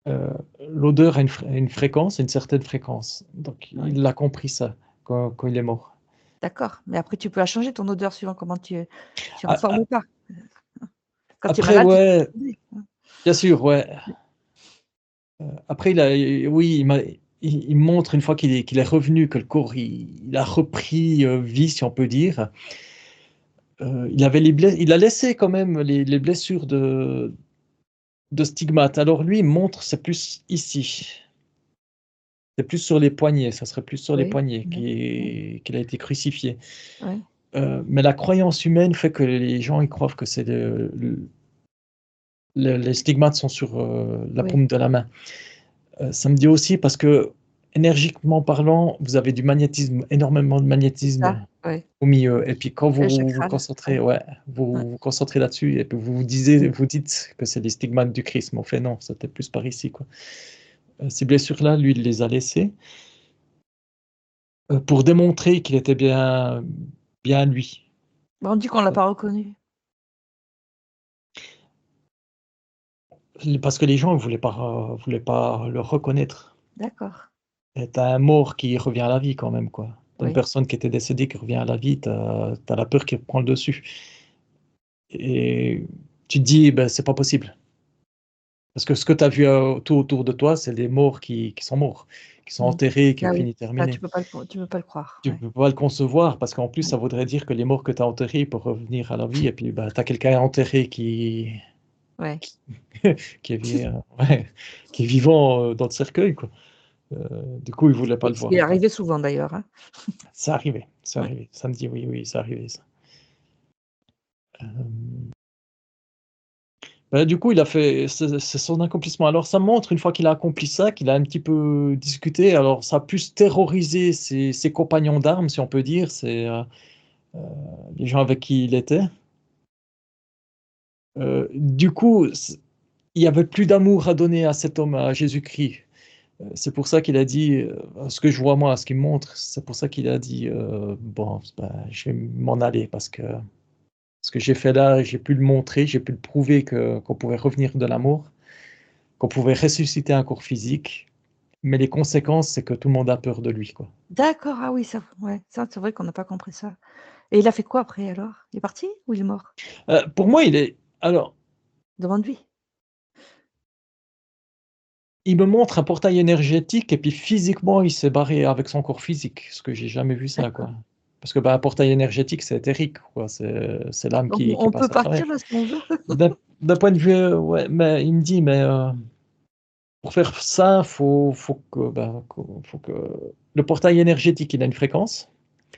Heu, l'odeur a une fréquence, une certaine fréquence. Donc oui. il a compris ça quand il est mort. D'accord, mais après tu peux la changer ton odeur suivant comment tu es en A forme a ou pas. Quand tu es après malade, tu peux ouais, changer, hein. bien sûr, ouais. Après oui, il me montre une fois qu'il est revenu, que le corps il a repris, vie si on peut dire. Il a laissé quand même les blessures de stigmates. Alors lui, il me montre, c'est plus ici. C'est plus sur les poignets, ça serait plus sur les Oui, poignets oui, oui, qu'il a été crucifié. oui, Mais la croyance humaine fait que les gens, ils croient que c'est les stigmates sont sur, la oui. paume de la main. Ça me dit aussi parce que énergiquement parlant, vous avez du magnétisme, énormément de C'est ça, magnétisme oui. au milieu et puis quand C'est le vous vous chakra, concentrez, ouais, ouais, ouais. vous vous concentrez là-dessus et puis vous dites que c'est les stigmates du Christ, mais en fait non, c'était plus par ici, quoi. Ces blessures-là, lui, il les a laissées, pour démontrer qu'il était bien lui. Bah, on dit qu'on l'a pas reconnu. Parce que les gens voulaient pas le reconnaître. D'accord, Et tu un mort qui revient à la vie quand même, quoi. Tu une oui. personne qui était décédée qui revient à la vie, tu as la peur qui prend le dessus et tu te dis: «Bah, c'est pas possible». Parce que ce que tu as vu, tout autour de toi, c'est des morts qui sont morts, qui sont Mmh. enterrés, qui ont Ah oui, fini, ça terminé. tu peux pas le croire, Tu ouais, peux pas le concevoir parce qu'en plus, ouais. ça voudrait dire que les morts que tu as enterrés, ils peuvent revenir à la vie et puis, bah, tu as quelqu'un enterré Ouais. qui qui est ouais, qui est vivant, dans le cercueil, quoi. Du coup, ils voulaient pas le Ce qui est voir, quoi. arrivé souvent d'ailleurs, hein. C'est Ouais. arrivé. Ça me dit oui, oui, c'est arrivé ça. Hem, bah, du coup, il a fait c'est son accomplissement. Alors ça montre une fois qu'il a accompli ça, qu'il a un petit peu discuté, alors ça a plus terrorisé ses compagnons d'armes, si on peut dire, heu, les gens avec qui il était. Du coup, il y avait plus d'amour à donner à cet homme, à Jésus-Christ. C'est pour ça qu'il a dit, ce que je vois moi, ce qu'il me montre, c'est pour ça qu'il a dit, «Bon, bah, je vais m'en aller parce que ce que j'ai fait là, j'ai pu le montrer, j'ai pu le prouver qu'on pouvait revenir de la mort, qu'on pouvait ressusciter un corps physique, mais les conséquences, c'est que tout le monde a peur de lui, quoi». D'accord, ah oui, ça ouais, ça c'est vrai qu'on n'a pas compris ça. Et il a fait quoi après alors? Il est parti ou il est mort? Pour moi, alors, Devant lui? il me montre un portail énergétique et puis physiquement, il s'est barré avec son corps physique, ce que j'ai jamais vu ça, D'accord. quoi. Parce que, bah, un portail énergétique, c'est éthérique, quoi, c'est l'âme Donc qui on passe peut à travers. partir là si on veut? D'un point de vue, ouais, mais il me dit: «Mais, pour faire ça, faut que le portail énergétique, il a une fréquence.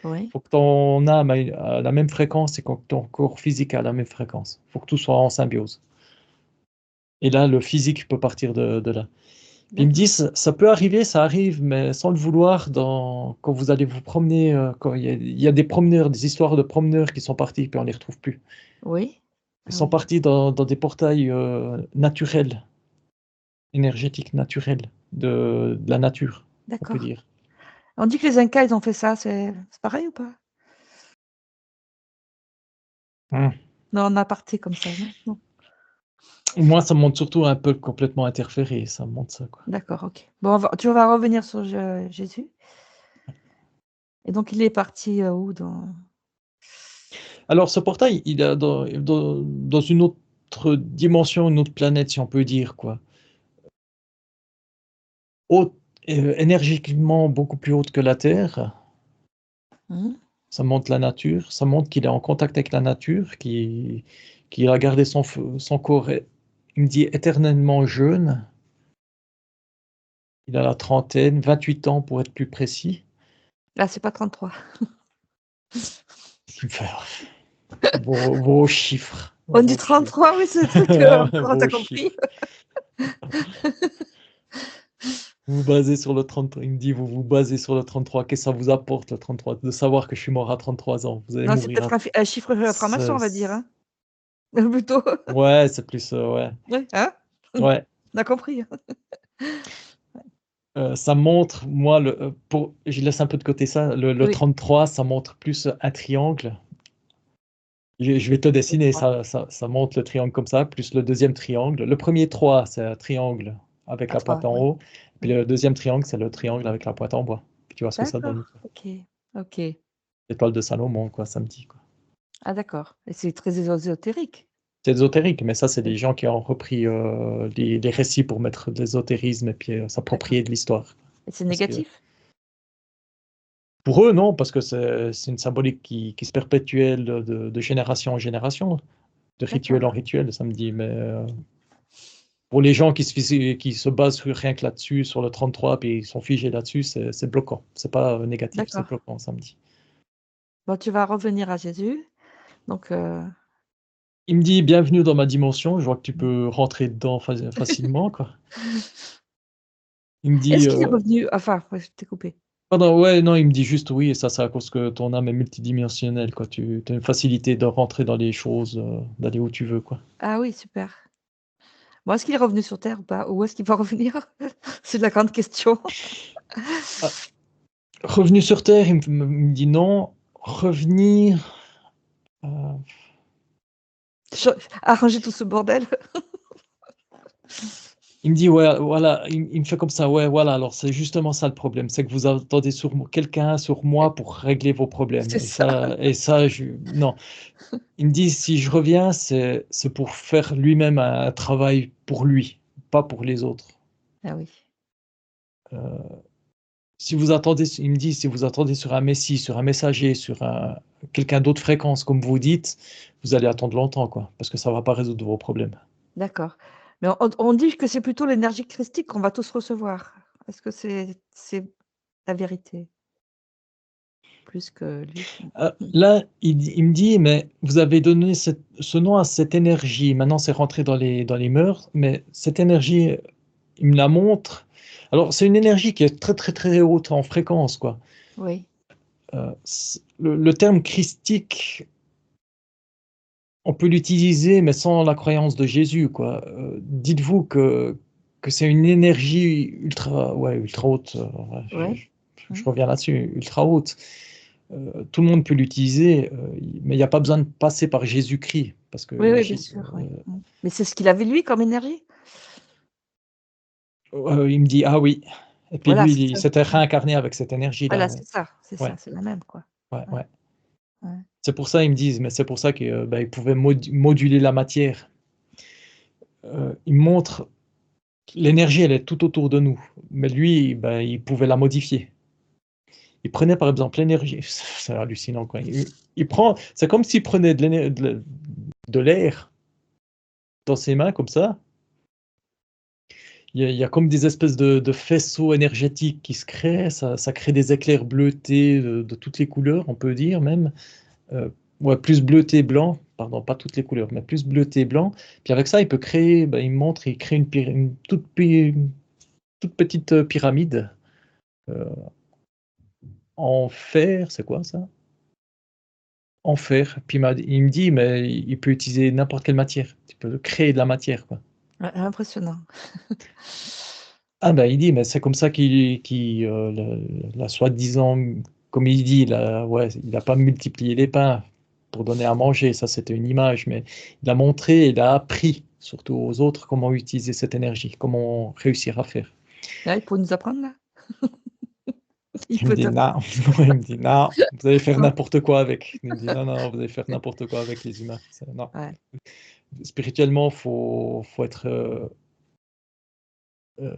Oui, Faut que ton âme a la même fréquence et que ton corps physique a la même fréquence. Faut que tout soit en symbiose et là, le physique peut partir de là. Puis il me dit, D'accord. ça peut arriver, ça arrive, mais sans le vouloir, quand vous allez vous promener, quand il y a des promeneurs, des histoires de promeneurs qui sont partis, puis on les retrouve plus. Oui. Ils Ah sont oui. partis dans des portails naturels, énergétiques naturels, de la nature, on peut D'accord. dire. On dit que les Incas, ils ont fait ça, c'est pareil ou pas? Hum. Non, en aparté comme ça, non? Non. Moi, ça me montre surtout un peu complètement interféré, ça me montre ça, quoi. D'accord, OK. Bon, tu vas revenir sur Jésus. Et donc, il est parti où dans... Alors, ce portail, il est dans une autre dimension, une autre planète, si on peut dire, quoi. Haute, énergiquement beaucoup plus haute que la Terre. Mhm. Ça montre la nature, ça montre qu'il est en contact avec la nature, qu'il a gardé son corps, il me dit, éternellement jeune. Il a la trentaine, 28 ans pour être plus précis. Ah, c'est pas 33. Il me fait vos chiffres, On dit vos chiffres, 33, oui, c'est le truc, encore, t'as vos compris? chiffres. Vous vous basez sur le 33. Il me dit, vous vous basez sur le 33. Qu'est-ce que ça vous apporte, le 33? De savoir que je suis mort à 33 ans. Vous allez Non, c'est mourir peut-être un chiffre franc-maçon, on va dire, hein? Plutôt. Ouais, c'est plus, ouais. Oui, hein? Ouais. On a compris. Ça montre, moi, je laisse un peu de côté ça, le Oui, 33, ça montre plus un triangle. Je vais te dessiner, 33. ça montre le triangle comme ça, plus le deuxième triangle. Le premier 3, c'est un triangle avec À la pointe 3, en oui. haut. Puis Oui. le deuxième triangle, c'est le triangle avec la pointe en bas. Puis tu vois ce que ça donne, D'accord, quoi. OK. OK. L'étoile de Salomon, quoi, samedi, quoi. Ah d'accord. Et c'est très ésotérique. C'est ésotérique, mais ça, c'est Oui, des gens qui ont repris les récits pour mettre de l'ésotérisme et puis d'accord. s'approprier de l'histoire. Et c'est Parce que négatif? pour eux, non, parce que c'est une symbolique qui se perpétuait de génération en génération, de rituel en D'accord. rituel, samedi. Mais pour les gens qui se basent rien que là-dessus, sur le 33, puis ils sont figés là-dessus, c'est bloquant. C'est pas négatif, c'est D'accord. bloquant samedi. Bon, tu vas revenir à Jésus. Donc, Il me dit bienvenue dans ma dimension. Je vois que tu peux rentrer dedans facilement, quoi. Il me dit est-ce qu'il est revenu? Enfin, ouais, je t'ai coupé. pardon, ouais, non, il me dit juste oui, et ça, c'est à cause que ton âme est multidimensionnelle, quoi. Tu as une facilité de rentrer dans les choses, d'aller où tu veux, quoi. Ah oui, super. Bon, est-ce qu'il est revenu sur terre ou pas? Ou est-ce qu'il va revenir? C'est la grande question. Ah, revenu sur Terre, il me dit non. Revenir. euh, Ch Arranger tout ce bordel? il me dit ouais, voilà, il me fait comme ça, ouais, voilà. Alors c'est justement ça le problème, c'est que vous attendez sur quelqu'un, sur moi pour régler vos problèmes. C'est ça. Et ça, non. Il me dit si je reviens, c'est pour faire lui-même un travail pour lui, pas pour les autres. Ah oui. Euh, Si vous attendez, il me dit, si vous attendez sur un messie, sur un messager, sur quelqu'un d'autre fréquence, comme vous dites, vous allez attendre longtemps, quoi, parce que ça va pas résoudre vos problèmes. D'accord. Mais on dit que c'est plutôt l'énergie christique qu'on va tous recevoir. Est-ce que c'est la vérité? Plus que lui? Mmh. Là, il me dit, mais vous avez donné ce nom à cette énergie. Maintenant, c'est rentré dans les mœurs, mais cette énergie, il me la montre. Alors, c'est une énergie qui est très, très, très haute en fréquence, quoi. Oui. Le terme christique, on peut l'utiliser, mais sans la croyance de Jésus, quoi. Dites-vous que c'est une énergie ultra, ouais, ultra haute. Ouais, Ouais. je Mmh. reviens là-dessus, ultra haute. Tout le monde peut l'utiliser, mais il n'y a pas besoin de passer par Jésus-Christ, parce que Oui, oui, bien sûr, oui. Mmh. Mais c'est ce qu'il avait lui comme énergie? il me dit, ah oui. Et puis Voilà, lui, c'est il ça. s'était Mmh. réincarné avec cette énergie-là, Voilà, ouais. c'est ça, Ouais, c'est la même, quoi. ouais, Ouais, ouais. ouais. C'est pour ça, ils me disent, mais c'est pour ça que, bah, ils pouvaient moduler la matière. Ils montrent l'énergie, elle est tout autour de nous, mais lui, ben, il pouvait la modifier. Il prenait par exemple l'énergie, c'est hallucinant quoi. Il prend, c'est comme s'il prenait de l'air dans ses mains comme ça. Il y a comme des espèces de faisceaux énergétiques qui se créent, ça crée des éclairs bleutés de toutes les couleurs, on peut dire même. Euh, ouais, plus bleuté blanc, pardon, pas toutes les couleurs, mais plus bleuté blanc. Puis avec ça, il peut créer, ben, il montre, il crée une toute toute petite pyramide euh, en fer, c'est quoi ça? En fer. Puis il me dit, mais il peut utiliser n'importe quelle matière. Tu peux créer de la matière, quoi. Ouais, impressionnant. Ah ben il dit, mais c'est comme ça la soi-disant, comme il dit, ouais, il n'a pas multiplié les pains pour donner à manger, ça c'était une image, mais il a montré, il a appris surtout aux autres comment utiliser cette énergie, comment réussir à faire. Là, il faut nous apprendre là. Il Il me peut dit non, t'apprendre. il me dit non, vous allez faire Non. n'importe quoi avec. Il me dit non, non, vous allez faire n'importe quoi avec les humains. Non. Ouais, Spirituellement, faut être euh,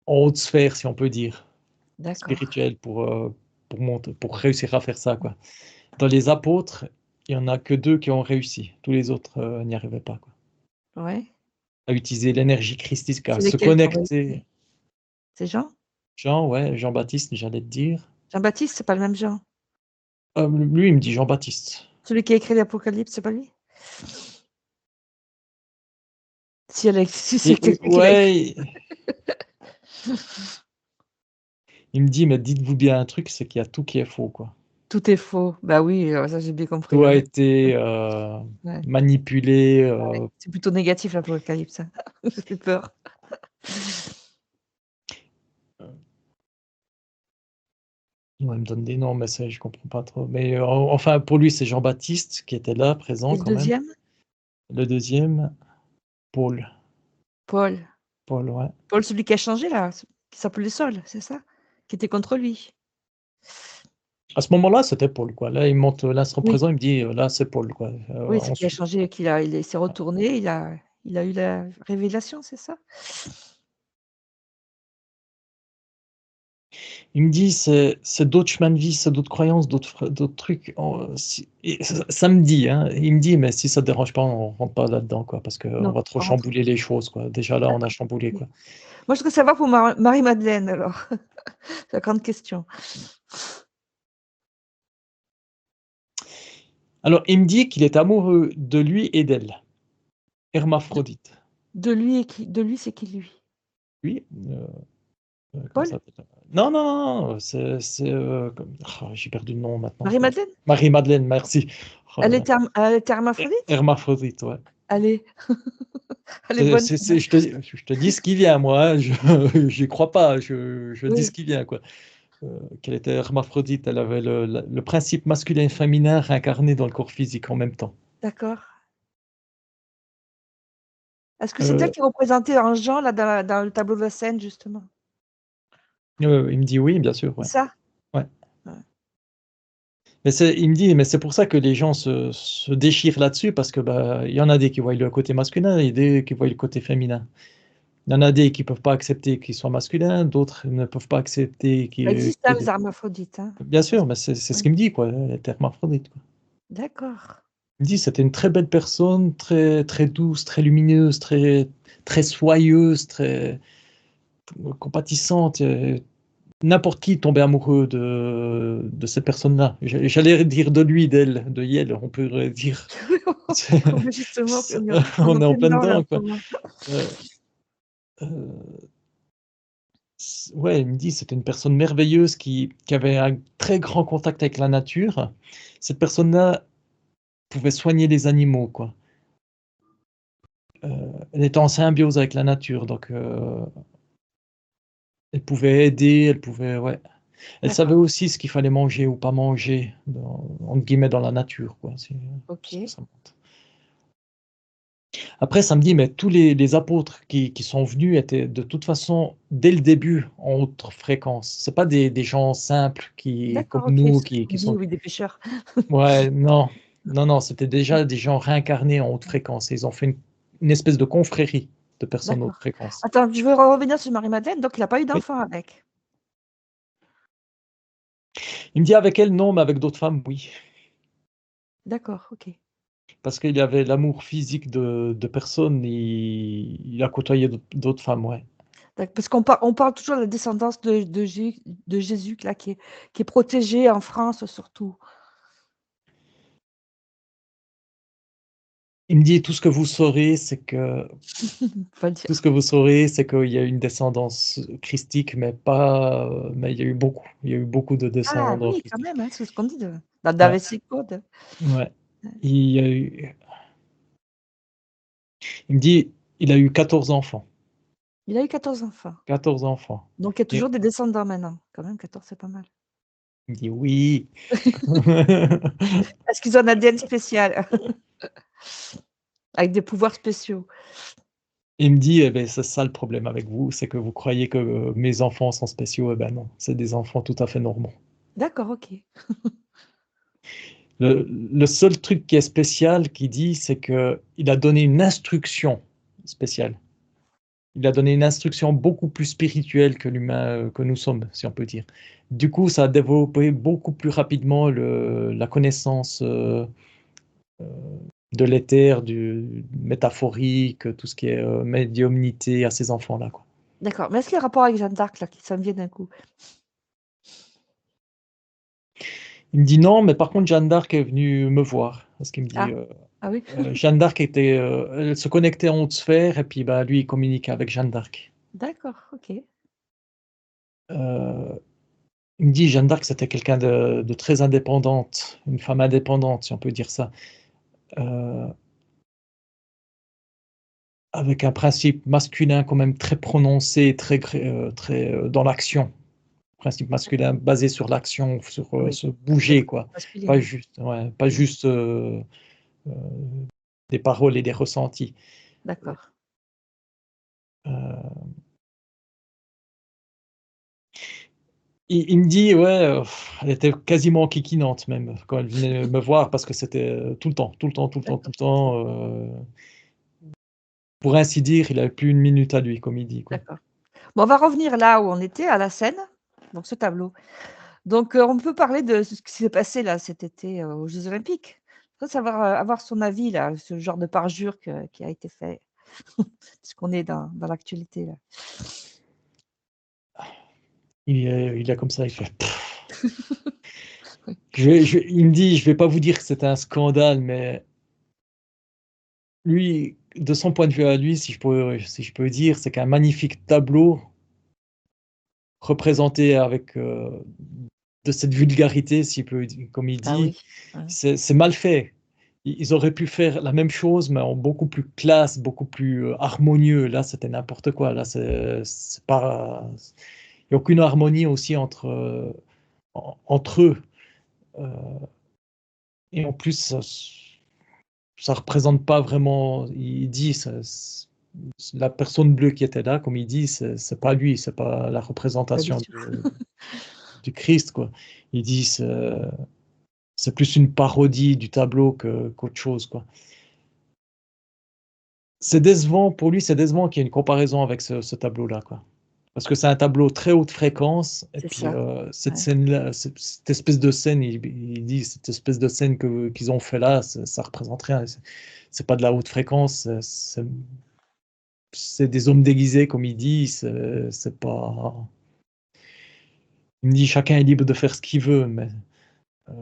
en haute sphère, si on peut dire, d'accord. spirituel pour réussir à faire ça, quoi. Dans les apôtres, il y en a que 2 qui ont réussi. Tous les autres n'y arrivaient pas, quoi. Ouais. À utiliser l'énergie christique, à C'est se lesquels qui ont connecter. réussi? C'est Jean? Jean, ouais, Jean-Baptiste, j'allais te dire. Jean-Baptiste, c'est pas le même Jean? Lui, il me dit Jean-Baptiste. Celui qui a écrit l'Apocalypse, c'est pas lui? Si c'est Et quelqu'un qui l'a écrit. ouais, il me dit, mais dites-vous bien un truc, c'est qu'il y a tout qui est faux, quoi. Tout est faux. Bah oui, ça j'ai bien compris, Tout ouais. a été Ouais, manipulé. ouais. C'est plutôt négatif l'Apocalypse, hein. Ça fait peur. Ouais, il me donne des noms, mais ça, je comprends pas trop. Mais enfin, pour lui, c'est Jean-Baptiste qui était là, Et présent le quand même. deuxième? Le deuxième, Paul. Paul. Paul, ouais. Paul, celui qui a changé là, qui s'appelait Saul, c'est ça? Qui était contre lui? À ce moment-là, c'était Paul, quoi. Là, il monte l'instant Oui, présent, il me dit, là, c'est Paul, quoi. oui, c'est qu'il a Ensuite, changé, il s'est retourné, il a eu la révélation, c'est ça? il me dit, c'est d'autres chemins de vie, c'est d'autres croyances, d'autres trucs. Et ça me dit, hein, il me dit, mais si ça te dérange pas, on rentre pas là-dedans, quoi, parce qu'on Non, va trop pas rentrer. chambouler les choses, quoi. Déjà là, on a D'accord, chamboulé, OK. quoi. Moi, je voudrais savoir pour Marie-Madeleine alors. C'est la grande question. Alors, il me dit qu'il est amoureux de lui et d'elle. De Hermaphrodite. de lui, c'est qui lui? Lui, comment Paul? ça s'appelle? Non, non, non, j'ai perdu le nom maintenant. Marie-Madeleine? Marie-Madeleine, merci. Oh là là. Elle était hermaphrodite? Hermaphrodite, ouais. Allez, elle est bonne celle-là. Je te dis ce qui vient, moi, hein, j'y crois pas, je dis ce Oui, qui vient, quoi. Qu'elle était hermaphrodite, elle avait le principe masculin et féminin réincarné dans le corps physique en même temps. d'accord. Est-ce que c'est elle Euh, qui est représentée en Jean là dans le tableau de la scène justement? il me dit oui, bien sûr, C'est ouais. ça? Ouais. Ouais. Mais il me dit, mais c'est pour ça que les gens se déchirent là-dessus, parce que bah, il y en a des qui voient le côté masculin et des qui voient le côté féminin. Il y en a des qui peuvent pas accepter qu'ils soient masculins, d'autres ne peuvent pas accepter Ça qu'il existe, y ait hein, les des... hermaphrodites, hein? Bien sûr, mais c'est ce Oui. qu'il me dit, quoi, elle est hermaphrodite, quoi. D'accord. Il me dit, c'était une très belle personne, très, très douce, très lumineuse, très, très soyeuse, très compatissante. N'importe qui tombait amoureux de cette personne-là. J'allais dire de lui, d'elle, de Yel, on pourrait dire. Oui, justement, on est On en est en plein plein dedans là en dedans, ce quoi. moment. Euh, euh, ouais, il me dit, c'était une personne merveilleuse qui avait un très grand contact avec la nature. Cette personne-là pouvait soigner les animaux, quoi. Elle était en symbiose avec la nature, donc elle pouvait aider, elle pouvait, ouais. Elle savait D'accord, aussi ce qu'il fallait manger ou pas manger, entre guillemets, dans la nature, quoi. C'est ce que OK. ça montre. Après, ça me dit, mais tous les apôtres qui sont venus étaient de toute façon, dès le début, en haute fréquence. C'est pas des gens simples comme D'accord, OK, nous c'est ce qu'on qui dit, sont. oui, des pêcheurs. Ouais, non, non, non, c'était déjà des gens réincarnés en haute fréquence. Ils ont fait une espèce de confrérie de personnes haute D'accord. fréquence. Attends, je veux revenir sur Marie-Madeleine, donc il a pas eu Oui. d'enfant avec? Il me dit avec elle, non, mais avec d'autres femmes, oui. D'accord, OK. Parce qu'il y avait l'amour physique de personnes, il a côtoyé d'autres femmes, ouais. Parce on parle toujours de la descendance de Jésus là qui est protégée en France surtout. Il me dit tout ce que vous saurez, c'est que Faut le tout ce dire. que vous saurez, c'est qu'il y a une descendance christique, mais pas, mais il y a eu beaucoup de Ah descendants oui, quand christiques. même, hein, c'est ce qu'on dit dans Da Ouais, Vinci Code. ouais. Il y a eu, il me dit, il a eu 14 enfants, Il a eu 14 enfants. 14 enfants. Donc il y a Et toujours des descendants maintenant. Quand même 14, c'est pas mal. il me dit oui. Est-ce qu'ils ont un ADN spécial? Avec des pouvoirs spéciaux? Il me dit, eh ben, c'est ça le problème avec vous, c'est que vous croyez que mes enfants sont spéciaux. Eh ben non, c'est des enfants tout à fait normaux. D'accord, OK. Le seul truc qui est spécial, qu'il dit, c'est qu'il a donné une instruction spéciale. Il a donné une instruction beaucoup plus spirituelle que l'humain que nous sommes, si on peut dire. Du coup, ça a développé beaucoup plus rapidement la connaissance euh, de l'éther, du métaphorique, tout ce qui est médiumnité à ces enfants-là, quoi. D'accord. Mais est-ce qu'il y a un rapport avec Jeanne d'Arc là, qui ça me vient d'un coup? Il me dit non, mais par contre, Jeanne d'Arc est venue me voir. Parce qu'il me dit, Ah. Ah oui? Jeanne d'Arc était, elle se connectait en haute sphère, et puis bah, lui, il communiquait avec Jeanne d'Arc. D'accord, OK. Euh, il me dit, Jeanne d'Arc, c'était quelqu'un de très indépendante, une femme indépendante, si on peut dire ça, euh, avec un principe masculin quand même très prononcé, très dans l'action. Principe masculin basé sur l'action, sur Oui, se les bouger, principes quoi. masculins, Pas oui. juste, ouais, pas Mmh. juste euh, des paroles et des ressentis. D'accord. Euh, il me dit, ouais, elle était quasiment kikinante même quand elle venait me voir parce que c'était tout le temps, tout le temps, tout le temps, tout D'accord, le temps. Pour ainsi dire, il avait plus une minute à lui, comme il dit, quoi. d'accord. Bon, on va revenir là où on était, à la scène, donc ce tableau. Donc, on peut parler de ce qui s'est passé là cet été, aux Jeux olympiques. Je voudrais savoir, avoir son avis là, ce genre de parjure qui a été fait, puisqu'on est dans l'actualité là. Il est comme ça, il fait. Oui. Il me dit, je vais pas vous dire que c'était un scandale, mais lui, de son point de vue à lui, si je peux dire, c'est qu'un magnifique tableau représenté avec de cette vulgarité, comme il Ah dit, oui, ouais. c'est mal fait. Ils auraient pu faire la même chose, mais en beaucoup plus classe, beaucoup plus harmonieux. Là, c'était n'importe quoi. Là, c'est pas, il n'y a aucune harmonie aussi entre eux. Euh, et en plus, ça représente pas vraiment. Il dit, la personne bleue qui était là, comme il dit, c'est pas lui, c'est pas la Bah, bien représentation sûr. du Christ, quoi. Il dit, c'est plus une parodie du tableau qu'autre chose, quoi. C'est décevant, pour lui, c'est décevant qu'il y ait une comparaison avec ce tableau-là, quoi. Parce que c'est un tableau très haute fréquence, et C'est puis ça, cette ouais. scène-là, cette espèce de scène, il dit, cette espèce de scène qu'ils ont fait là, ça représente rien. C'est pas de la haute fréquence, c'est des hommes déguisés, comme il dit, c'est pas. Il me dit, chacun est libre de faire ce qu'il veut, mais euh,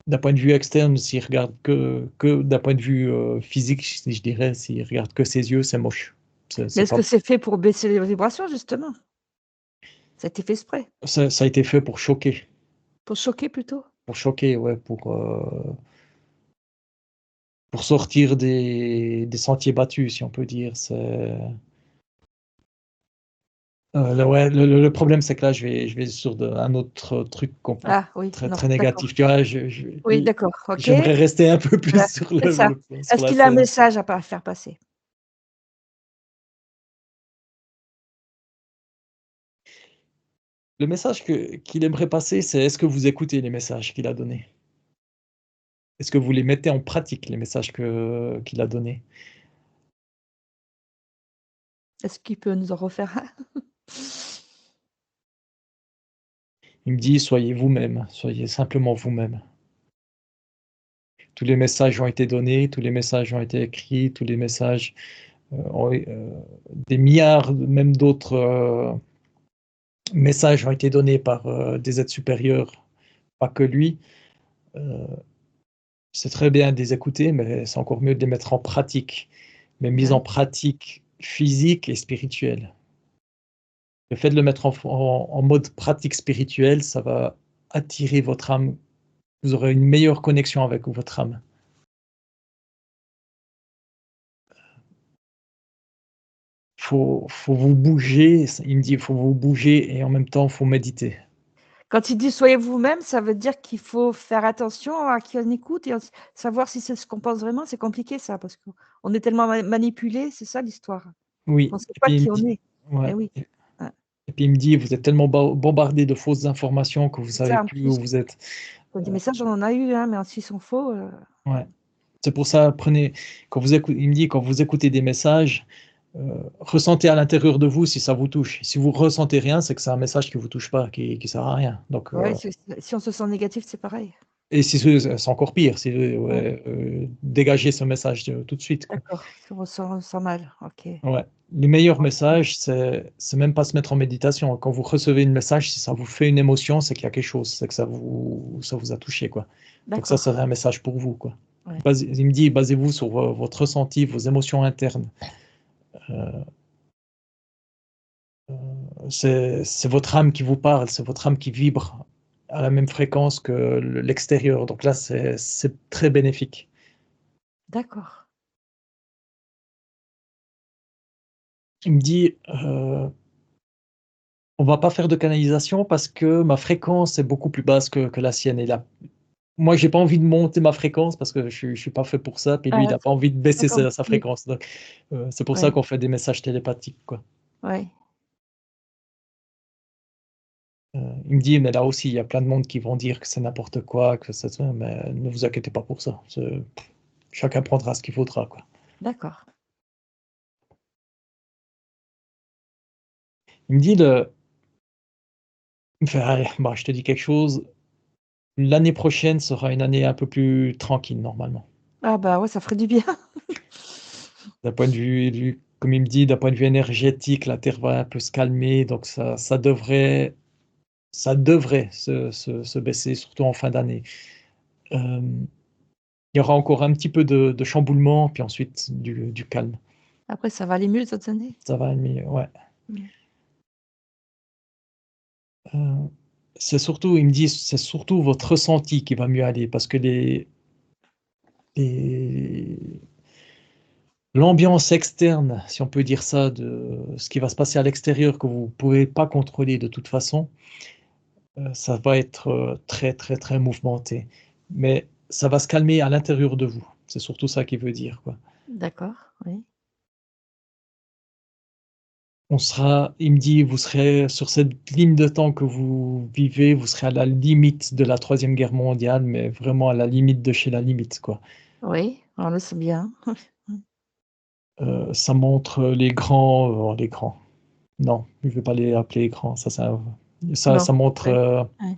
d'un point de vue externe, s'il regarde que d'un point de vue physique, si je dirais, s'il regarde que ses yeux, c'est moche. Mais C'est est-ce pas, que c'est fait pour baisser les vibrations justement? Ça a été fait exprès? ça a été fait Pour choquer plutôt? pour choquer, ouais, pour sortir des sentiers battus, si on peut dire. Ouais, le problème, c'est que là, je vais sur un autre truc Ah oui, très, non, très d'accord. négatif. Tu vois, Oui, d'accord, OK. j'aimerais rester un peu plus Voilà, sur c'est ça. sur Est-ce la qu'il a un scène. message à faire passer? Le message qu'il aimerait passer, c'est est-ce que vous écoutez les messages qu'il a donnés? Est-ce que vous les mettez en pratique, les messages qu'il a donnés? Est-ce qu'il peut nous en refaire un? Il me dit, soyez vous-même, soyez simplement vous-même. Tous les messages ont été donnés, tous les messages ont été écrits, tous les messages, des milliards, même d'autres messages ont été donnés par des êtres supérieurs, pas que lui. Euh, c'est très bien de les écouter, mais c'est encore mieux de les mettre en pratique. Mais mise en Ouais. pratique physique et spirituelle. Le fait de le mettre en mode pratique spirituelle, ça va attirer votre âme. Vous aurez une meilleure connexion avec votre âme. Faut vous bouger, il me dit: «Il faut vous bouger et en même temps, faut méditer». Quand il dit: «Soyez vous-même», ça veut dire qu'il faut faire attention à qui on écoute et savoir si c'est ce qu'on pense vraiment. C'est compliqué ça, parce qu'on est tellement manipulé, c'est ça l'histoire. Oui, On sait et pas puis il me qui on dit est. Eh ouais, oui. Ouais. et puis il me dit: «Vous êtes tellement bombardés de fausses informations que vous C'est savez ça en plus où plus. vous êtes». Des messages, on en a eu, hein, mais s'ils sont faux, Ouais. C'est pour ça, prenez il me dit: «Quand vous écoutez des messages, ressentez à l'intérieur de vous si ça vous touche. Si vous ressentez rien, c'est que c'est un message qui vous touche pas, qui sert à rien». Donc ouais, si on se sent négatif, c'est pareil. et si c'est encore pire, c'est Ouais, ouais, dégagez ce message, tout de suite, quoi. d'accord. Si on ressent mal, OK. Ouais. Les meilleurs OK. messages, c'est même pas se mettre en méditation. Quand vous recevez un message, si ça vous fait une émotion, c'est qu'il y a quelque chose, c'est que ça vous a touché, quoi. Donc ça D'accord. serait un message pour vous, quoi. Ouais. Il me dit: «Basez-vous sur votre ressenti, vos émotions internes». Heu c'est votre âme qui vous parle, c'est votre âme qui vibre à la même fréquence que l'extérieur. Donc là, c'est très bénéfique. D'accord. Il me dit, on va pas faire de canalisation parce que ma fréquence est beaucoup plus basse que la sienne et là, moi, j'ai pas envie de monter ma fréquence parce que je suis pas fait pour ça, puis lui, il Ah, a pas envie de baisser d'accord, sa oui, fréquence. Donc, c'est pour ça ouais, qu'on fait des messages télépathiques, quoi. ouais. Il me dit: «Mais là aussi, il y a plein de monde qui vont dire que c'est n'importe quoi, que c'est ça, mais ne vous inquiétez pas pour ça. Chacun prendra ce qu'il faudra, quoi». D'accord. Il me dit de il me fait: «Allez, bah, je te dis quelque chose, l'année prochaine sera une année un peu plus tranquille normalement». Ah bah, ouais, ça ferait du bien. D'un point de vue comme il me dit, d'un point de vue énergétique, la Terre va un peu se calmer, donc ça devrait se baisser, surtout en fin d'année. Hem, il y aura encore un petit peu de chamboulement, puis ensuite du calme. Après, ça va aller mieux les autres années? Ça va aller mieux, ouais. Mmh. Heu, il me dit: «C'est surtout votre ressenti qui va mieux aller» parce que les l'ambiance externe, si on peut dire ça, de ce qui va se passer à l'extérieur que vous pouvez pas contrôler de toute façon, ça va être, très, très, très mouvementé. Mais ça va se calmer à l'intérieur de vous. C'est surtout ça qu'il veut dire, quoi. D'accord, oui. Il me dit: «Vous serez sur cette ligne de temps que vous vivez, vous serez à la limite de la troisième guerre mondiale, mais vraiment à la limite de chez la limite, quoi». Oui, alors là, c'est bien. Mmh. Ça montre les grands, les grands. Non, je ne vais pas les appeler grands, ça Non, montre, ouais,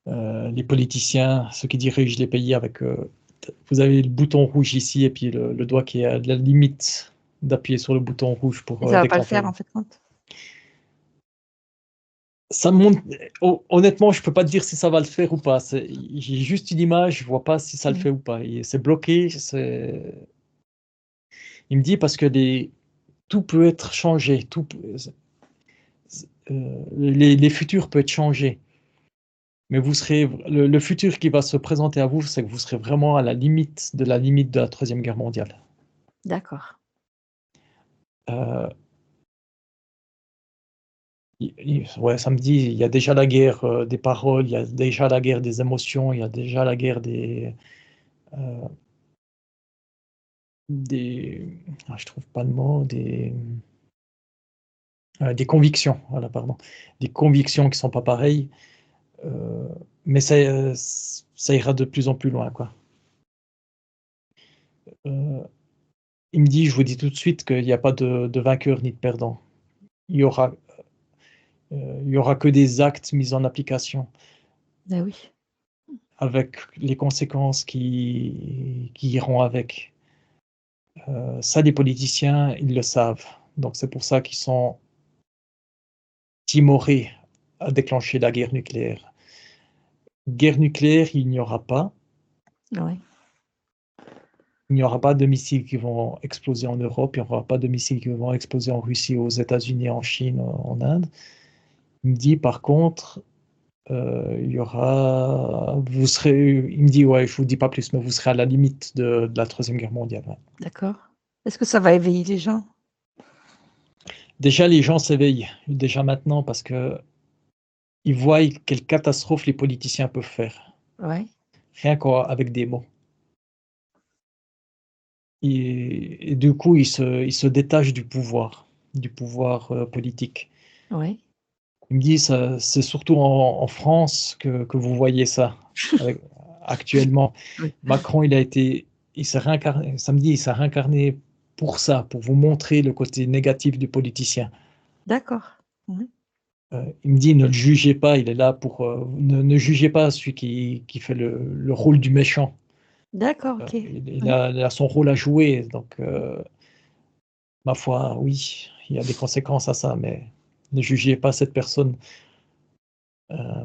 ouais. les politiciens, ceux qui dirigent les pays avec, vous avez le bouton rouge ici et puis le doigt qui est à la limite d'appuyer sur le bouton rouge pour, Et ça va pas le déclencher. faire en fait compte? Ça montre honnêtement, je peux pas te dire si ça va le faire ou pas. J'ai juste une image, je vois pas si ça le Mmh. fait ou pas et c'est bloqué, il me dit parce que tout peut être changé, tout peut les futurs peut être changés. Mais vous serez le futur qui va se présenter à vous, c'est que vous serez vraiment à la limite de la troisième guerre mondiale. D'accord. Heu, i ouais, ça me dit, il y a déjà la guerre, des paroles, il y a déjà la guerre des émotions, il y a déjà la guerre heu, je trouve pas le mot, des convictions, voilà, pardon. Des convictions qui sont pas pareilles, heu, mais ça ira de plus en plus loin, quoi. Heu, il me dit: «Je vous dis tout de suite qu'il y a pas de vainqueur ni de perdant. Il y aura il y aura que des actes mis en application Bah oui. avec les conséquences qui iront avec». Ça, les politiciens, ils le savent. Donc c'est pour ça qu'ils sont timorés à déclencher la guerre nucléaire. Guerre nucléaire, il n'y aura pas. Oui. Il n'y aura pas de missiles qui vont exploser en Europe, il n'y aura pas de missiles qui vont exploser en Russie, aux États-Unis, en Chine, en Inde. Il me dit par contre, il y aura, il me dit ouais, je vous dis pas plus, mais vous serez à la limite de la Troisième Guerre mondiale. Ouais. D'accord. Est-ce que ça va éveiller les gens? Déjà, les gens s'éveillent déjà maintenant parce que ils voient quelle catastrophe les politiciens peuvent faire, Ouais. rien qu'avec des mots. Et du coup, ils se détachent du pouvoir politique. Ouais. Il me dit, c'est surtout en France que vous voyez ça, actuellement. Oui. Macron, il s'est réincarné, samedi, il s'est réincarné pour ça, pour vous montrer le côté négatif du politicien. D'accord. Mmh. Il me dit, ne le jugez pas, il est là pour... ne jugez pas celui qui fait le rôle du méchant. D'accord, OK. Il Oui. a son rôle à jouer, donc ma foi, oui, il y a des conséquences à ça, mais ne jugez pas cette personne. Euh,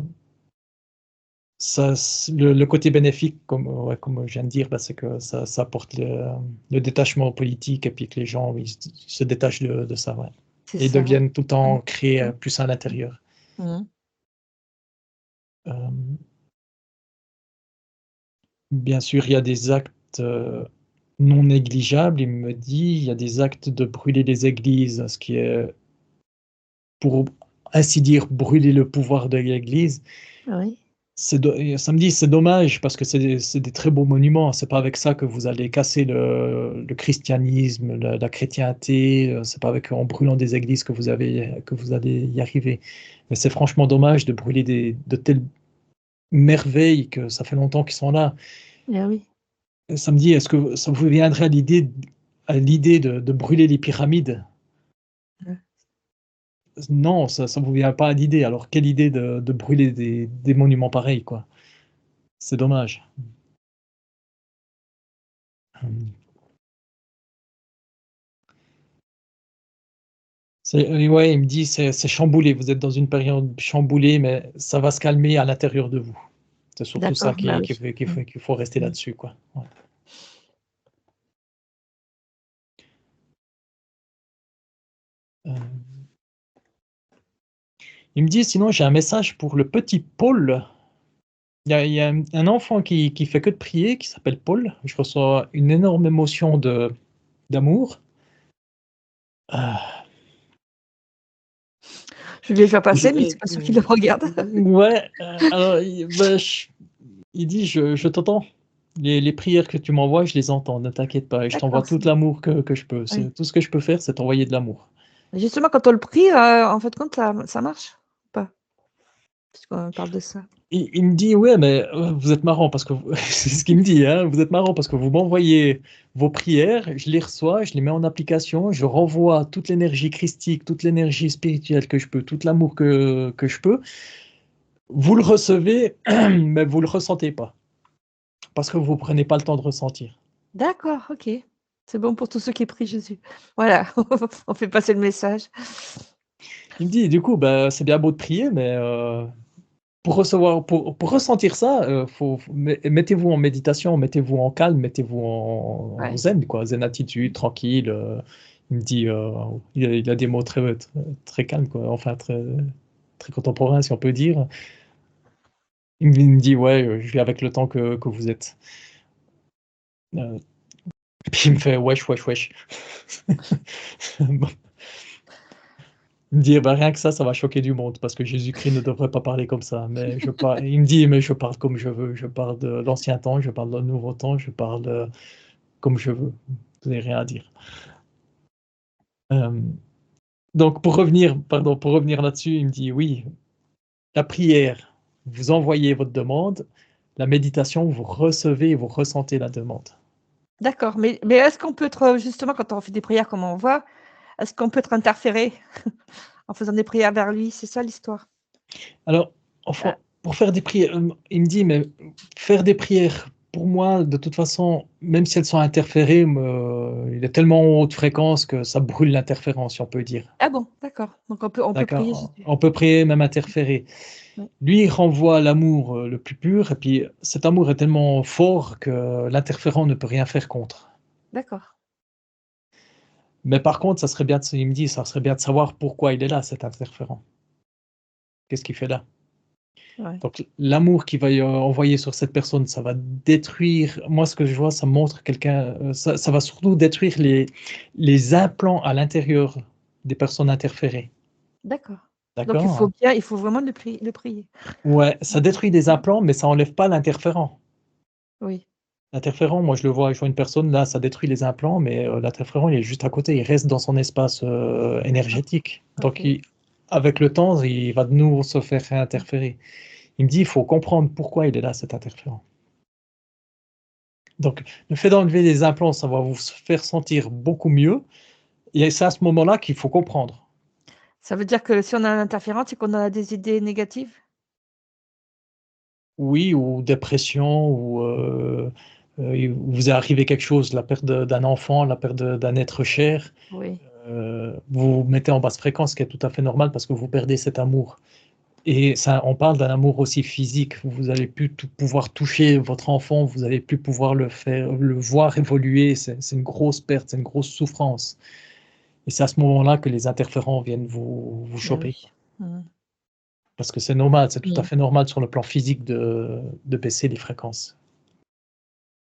Ça, le côté bénéfique, ouais, comme je viens de dire, bah, c'est que ça apporte le détachement politique et puis que les gens ils se détachent de ça. Ouais. C'est Et ils ça. deviennent tout le temps Mmh. créés Mmh. plus à l'intérieur. Mmh. Euh, Bien sûr, il y a des actes non négligeables. Il me dit, il y a des actes de brûler les églises, ce qui est, pour ainsi dire, brûler le pouvoir de l'église. Oui. Samedi, c'est dommage parce que c'est des très beaux monuments. C'est pas avec ça que vous allez casser le christianisme, la chrétienté. C'est pas en brûlant des églises que vous allez y arriver. Mais c'est franchement dommage de brûler de telles merveilles que ça fait longtemps qu'ils sont là. Ah oui. Samedi, est-ce que ça vous viendrait à l'idée de brûler les pyramides? Mmh. Non, ça vous vient pas à l'idée. Alors, quelle idée de brûler des monuments pareils, quoi? C'est dommage. Ouais, il me dit, c'est chamboulé. Vous êtes dans une période chamboulée, mais ça va se calmer à l'intérieur de vous. C'est surtout ça D'accord, bah oui. Mmh. qu'il faut rester Mmh. là-dessus, quoi. Ouais. Euh, il me dit, sinon, j'ai un message pour le petit Paul. Il y a un enfant qui fait que de prier, qui s'appelle Paul. Je reçois une énorme émotion d'amour. Ah, Je lui ai déjà je- passé, mais c'est pas sûr qu'il le regarde. ouais, alors, il dit, je t'entends. Les prières que tu m'envoies, je les entends, ne t'inquiète pas. Et je t'envoie D'accord, tout c'est l'amour que je peux. oui. Tout ce que je peux faire, c'est t'envoyer de l'amour. Justement, quand on le prie, en fait de compte, ça marche ou pas? Puisqu'on parle de ça. Il me dit, ouais, mais vous êtes marrant parce que c'est ce qu'il me dit, hein, vous êtes marrant parce que vous m'envoyez vos prières, je les reçois, je les mets en application, je renvoie toute l'énergie christique, toute l'énergie spirituelle que je peux, tout l'amour que je peux. Vous le recevez, mais vous le ressentez pas parce que vous prenez pas le temps de ressentir. D'accord, OK. C'est bon pour tous ceux qui prient Jésus. Voilà, on fait passer le message. Il me dit, du coup, bah, c'est bien beau de prier, mais pour ressentir ça, mettez-vous en méditation, mettez-vous en calme, mettez-vous en Ouais. zen, quoi, zen attitude, tranquille. Il me dit, il a des mots très calmes, quoi, enfin très contemporains, si on peut dire. Il me dit, ouais, je vis avec le temps que vous êtes. Euh, Puis il me fait, wesh, wesh, wesh. Bon. Il me dit, bah, rien que ça va choquer du monde, parce que Jésus-Christ ne devrait pas parler comme ça. Il me dit, mais je parle comme je veux. Je parle de l'ancien temps, je parle de nouveau temps, je parle comme je veux. Vous n'avez rien à dire. Euh, donc, pour revenir là-dessus, il me dit, oui, la prière, vous envoyez votre demande. La méditation, vous recevez et vous ressentez la demande. D'accord, mais est-ce qu'on peut être, justement quand on fait des prières comme on voit, est-ce qu'on peut être interféré en faisant des prières vers lui? C'est ça l'histoire? Alors, Heu, enfin, pour faire des prières, il me dit, mais faire des prières pour moi, de toute façon, même si elles sont interférées, il est tellement en haute fréquence que ça brûle l'interférence, si on peut dire. Ah bon, d'accord. Donc on peut prier D'accord? Jésus. On peut prier, même interférer. Ouais. Lui, il renvoie l'amour le plus pur, et puis cet amour est tellement fort que l'interférent ne peut rien faire contre. D'accord. Mais par contre, ça serait bien il me dit, ça serait bien de savoir pourquoi il est là, cet interférent. Qu'est-ce qu'il fait là? Ouais. Donc l'amour qu'il va y envoyer sur cette personne, ça va détruire moi ce que je vois, ça montre quelqu'un, ça va surtout détruire les implants à l'intérieur des personnes interférées. D'accord. Donc D'accord? il faut vraiment le prier. Ouais, ça détruit des implants, mais ça enlève pas l'interférent. Oui. L'interférent, moi je vois une personne, là, ça détruit les implants, mais l'interférent, il est juste à côté, il reste dans son espace, D'accord. énergétique. Donc OK. avec le temps, il va de nouveau se faire réinterférer. Il me dit: «Il faut comprendre pourquoi il est là, cet interférent». Donc le fait d'enlever les implants, ça va vous faire sentir beaucoup mieux et c'est à ce moment-là qu'il faut comprendre. Ça veut dire que si on a un interférent, c'est qu'on a des idées négatives? Oui, ou dépression ou il vous est arrivé quelque chose, la perte d'un enfant, la perte d'un être cher, Oui. vous vous mettez en basse fréquence, ce qui est tout à fait normal parce que vous perdez cet amour et ça on parle d'un amour aussi physique. Vous allez plus pouvoir toucher votre enfant, vous allez plus pouvoir le voir évoluer, c'est une grosse perte, c'est une grosse souffrance et c'est à ce moment-là que les interférents viennent vous Bah choper, oui. Mmh. parce que c'est normal, c'est tout à Mmh. fait normal sur le plan physique de baisser les fréquences.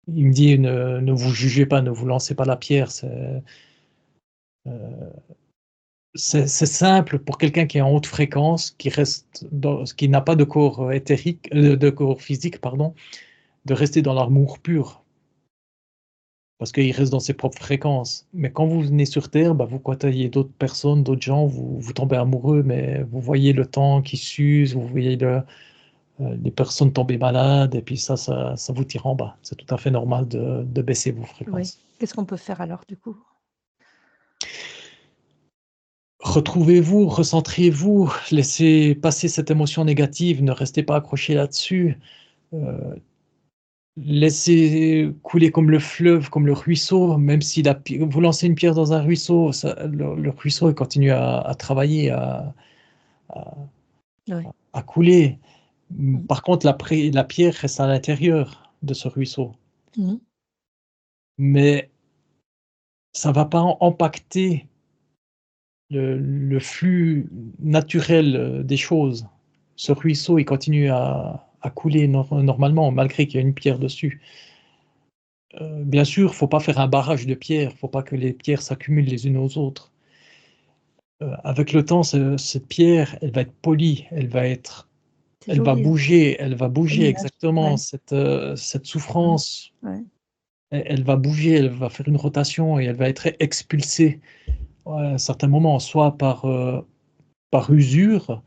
Il me dit: «Ne vous jugez pas, ne vous lancez pas la pierre», heu, c'est simple pour quelqu'un qui est en haute fréquence, qui n'a pas de corps, éthérique, de corps physique, pardon, de rester dans l'amour pur, parce qu'il reste dans ses propres fréquences. Mais quand vous venez sur terre, bah, vous côtoyez d'autres personnes, d'autres gens, vous tombez amoureux, mais vous voyez le temps qui s'use, vous voyez les personnes tomber malades et puis ça vous tire en bas. C'est tout à fait normal de baisser vos Oui. fréquences. Qu'est-ce qu'on peut faire alors du coup? Retrouvez-vous, recentrez-vous, laissez passer cette émotion négative, ne restez pas accroché là-dessus, heu, laissez couler comme le fleuve, comme le ruisseau, même si la pi vous lancez une pierre dans un ruisseau, le ruisseau il continue à travailler, à Oui. à couler. Mmh. Par contre la pierre reste à l'intérieur de ce ruisseau, Mmh. mais ça va pas impacter le flux naturel, des choses. Ce ruisseau, il continue à couler normalement, malgré qu'il y a une pierre dessus. Bien sûr, faut pas faire un barrage de pierres, faut pas que les pierres s'accumulent les unes aux autres. Avec le temps, cette pierre, elle va être polie, C'est joli, hein? elle va Belle bouger image. exactement. Ouais. Cette Mmh. souffrance, Ouais. elle va bouger, elle va faire une rotation et elle va être expulsée, ouais, à un certain moment, soit par usure,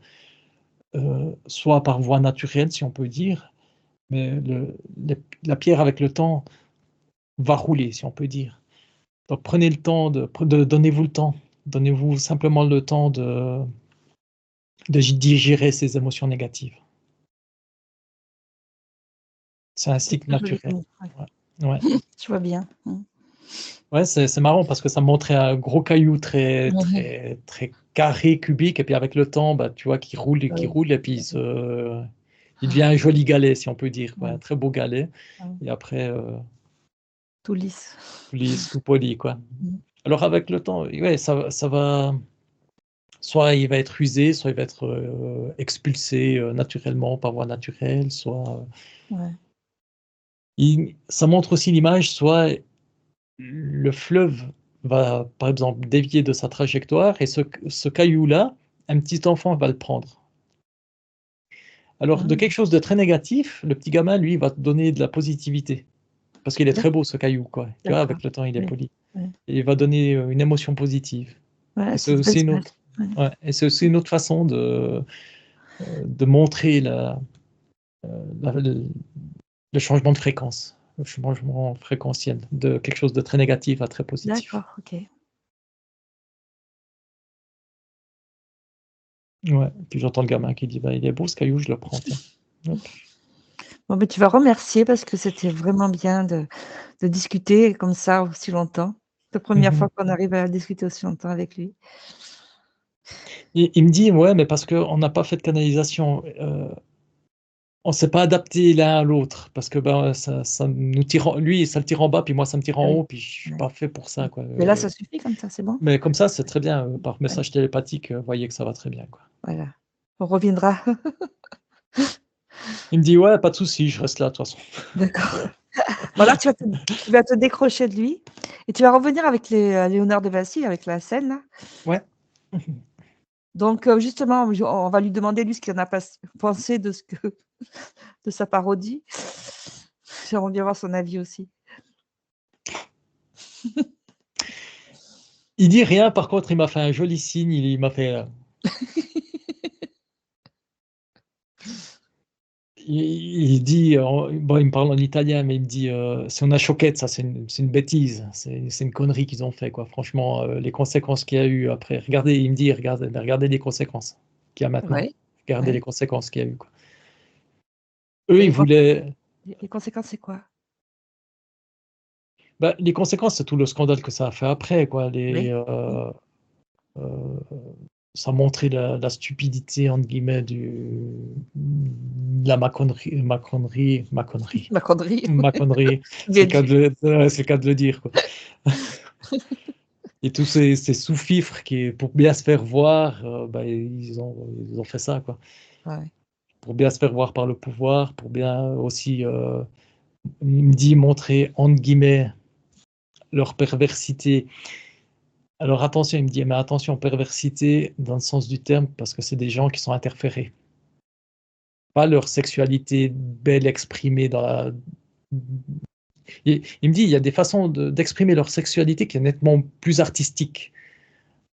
soit par voie naturelle, si on peut dire, mais la pierre avec le temps va rouler, si on peut dire. Donc prenez le temps donnez-vous le temps. Donnez-vous simplement le temps de digérer ces émotions négatives. C'est un C'est cycle très joli naturel. comme ouais. Ouais, ouais. Je vois bien. Mmh. Ouais, c'est marrant parce que ça me montrait un gros caillou très Mmh mh. très très carré, cubique et puis avec le temps, bah, tu vois qu'il Oui. roule et puis il devient un joli galet, si on peut dire, quoi, un Ouais. très beau galet Ouais. et après, Tout lisse. tout lisse, tout poli, quoi. Mmh. Alors avec le temps, ouais, ça va soit il va être usé, soit il va être, expulsé, naturellement par voie naturelle, soit, Ouais. il ça montre aussi l'image, soit le fleuve va, par exemple, dévier de sa trajectoire et ce caillou-là, un petit enfant va le prendre. Alors de quelque Ah! chose de très négatif, le petit gamin, lui, va te donner de la positivité parce qu'il est très D'acc beau ce caillou, quoi. Tu vois, d'accord. avec le temps, il est Oui. poli Ouais. et il va donner, une émotion positive Ouais, et c'est c'est une belle aussi une image. autre Ouais. ouais et c'est aussi une autre façon de montrer le changement de fréquence, le changement fréquentiel de quelque chose de très négatif à très positif. D'accord, OK. Ouais, puis j'entends le gamin qui dit: «Bah, il est beau ce caillou, je le prends, tiens». Hop. Bon, mais tu vas remercier parce que c'était vraiment bien de discuter comme ça aussi longtemps. La première Mhm. fois qu'on arrive à discuter aussi longtemps avec lui. Il me dit, ouais, mais parce qu'on n'a pas fait de canalisation. On s'est pas adapté l'un à l'autre parce que ben, ça nous tire lui, ça le tire en bas, puis moi, ça me tire Ah en oui, haut, puis je suis ouais. pas fait pour ça, quoi. Mais là, ça suffit comme ça, c'est bon? Mais comme ça, c'est très bien. Par Ouais, message télépathique, vous voyez que ça va très bien, quoi. voilà. On reviendra. Il me dit, ouais, pas de souci, je reste là, de toute façon. D'accord. Bon là, tu vas te décrocher de lui et tu vas revenir avec Léonard de Vinci, avec la scène là. Ouais. Donc justement, on va lui demander lui ce qu'il en a pensé de ce que de sa parodie. J'aimerais bien voir son avis aussi. Il dit rien, par contre, il m'a fait un joli signe, il m'a fait, il dit, bon, il me parle en italien, mais il me dit, «C'est una sciocchezza, c'est une bêtise, c'est une connerie qu'ils ont fait, quoi. Franchement, les conséquences qu'il y a eu après, regardez», il me dit: «Regardez les conséquences qu'il y a maintenant. Ouais, Regardez les ouais. conséquences qu'il y a eu, quoi». Eux, Et ils voulaient les conséquences, c'est quoi? bah, les conséquences, c'est tout le scandale que ça a fait après, quoi. Oui, oui. Heu, Ça montrait la «stupidité» entre guillemets de la Ma connerie. maconnerie, Bien dit. c'est le cas de le dire, quoi. Et tous ces sous-fifres qui, pour bien se faire voir, bah, ils ont fait ça, quoi. Ouais. Pour bien se faire voir par le pouvoir, pour bien aussi, il me dit montrer entre guillemets «leur perversité». Alors attention, il me dit: «Mais attention, perversité dans le sens du terme, parce que c'est des gens qui sont interférés». Pas leur sexualité belle exprimée dans la il me dit: «Il y a des façons d'exprimer leur sexualité qui est nettement plus artistique».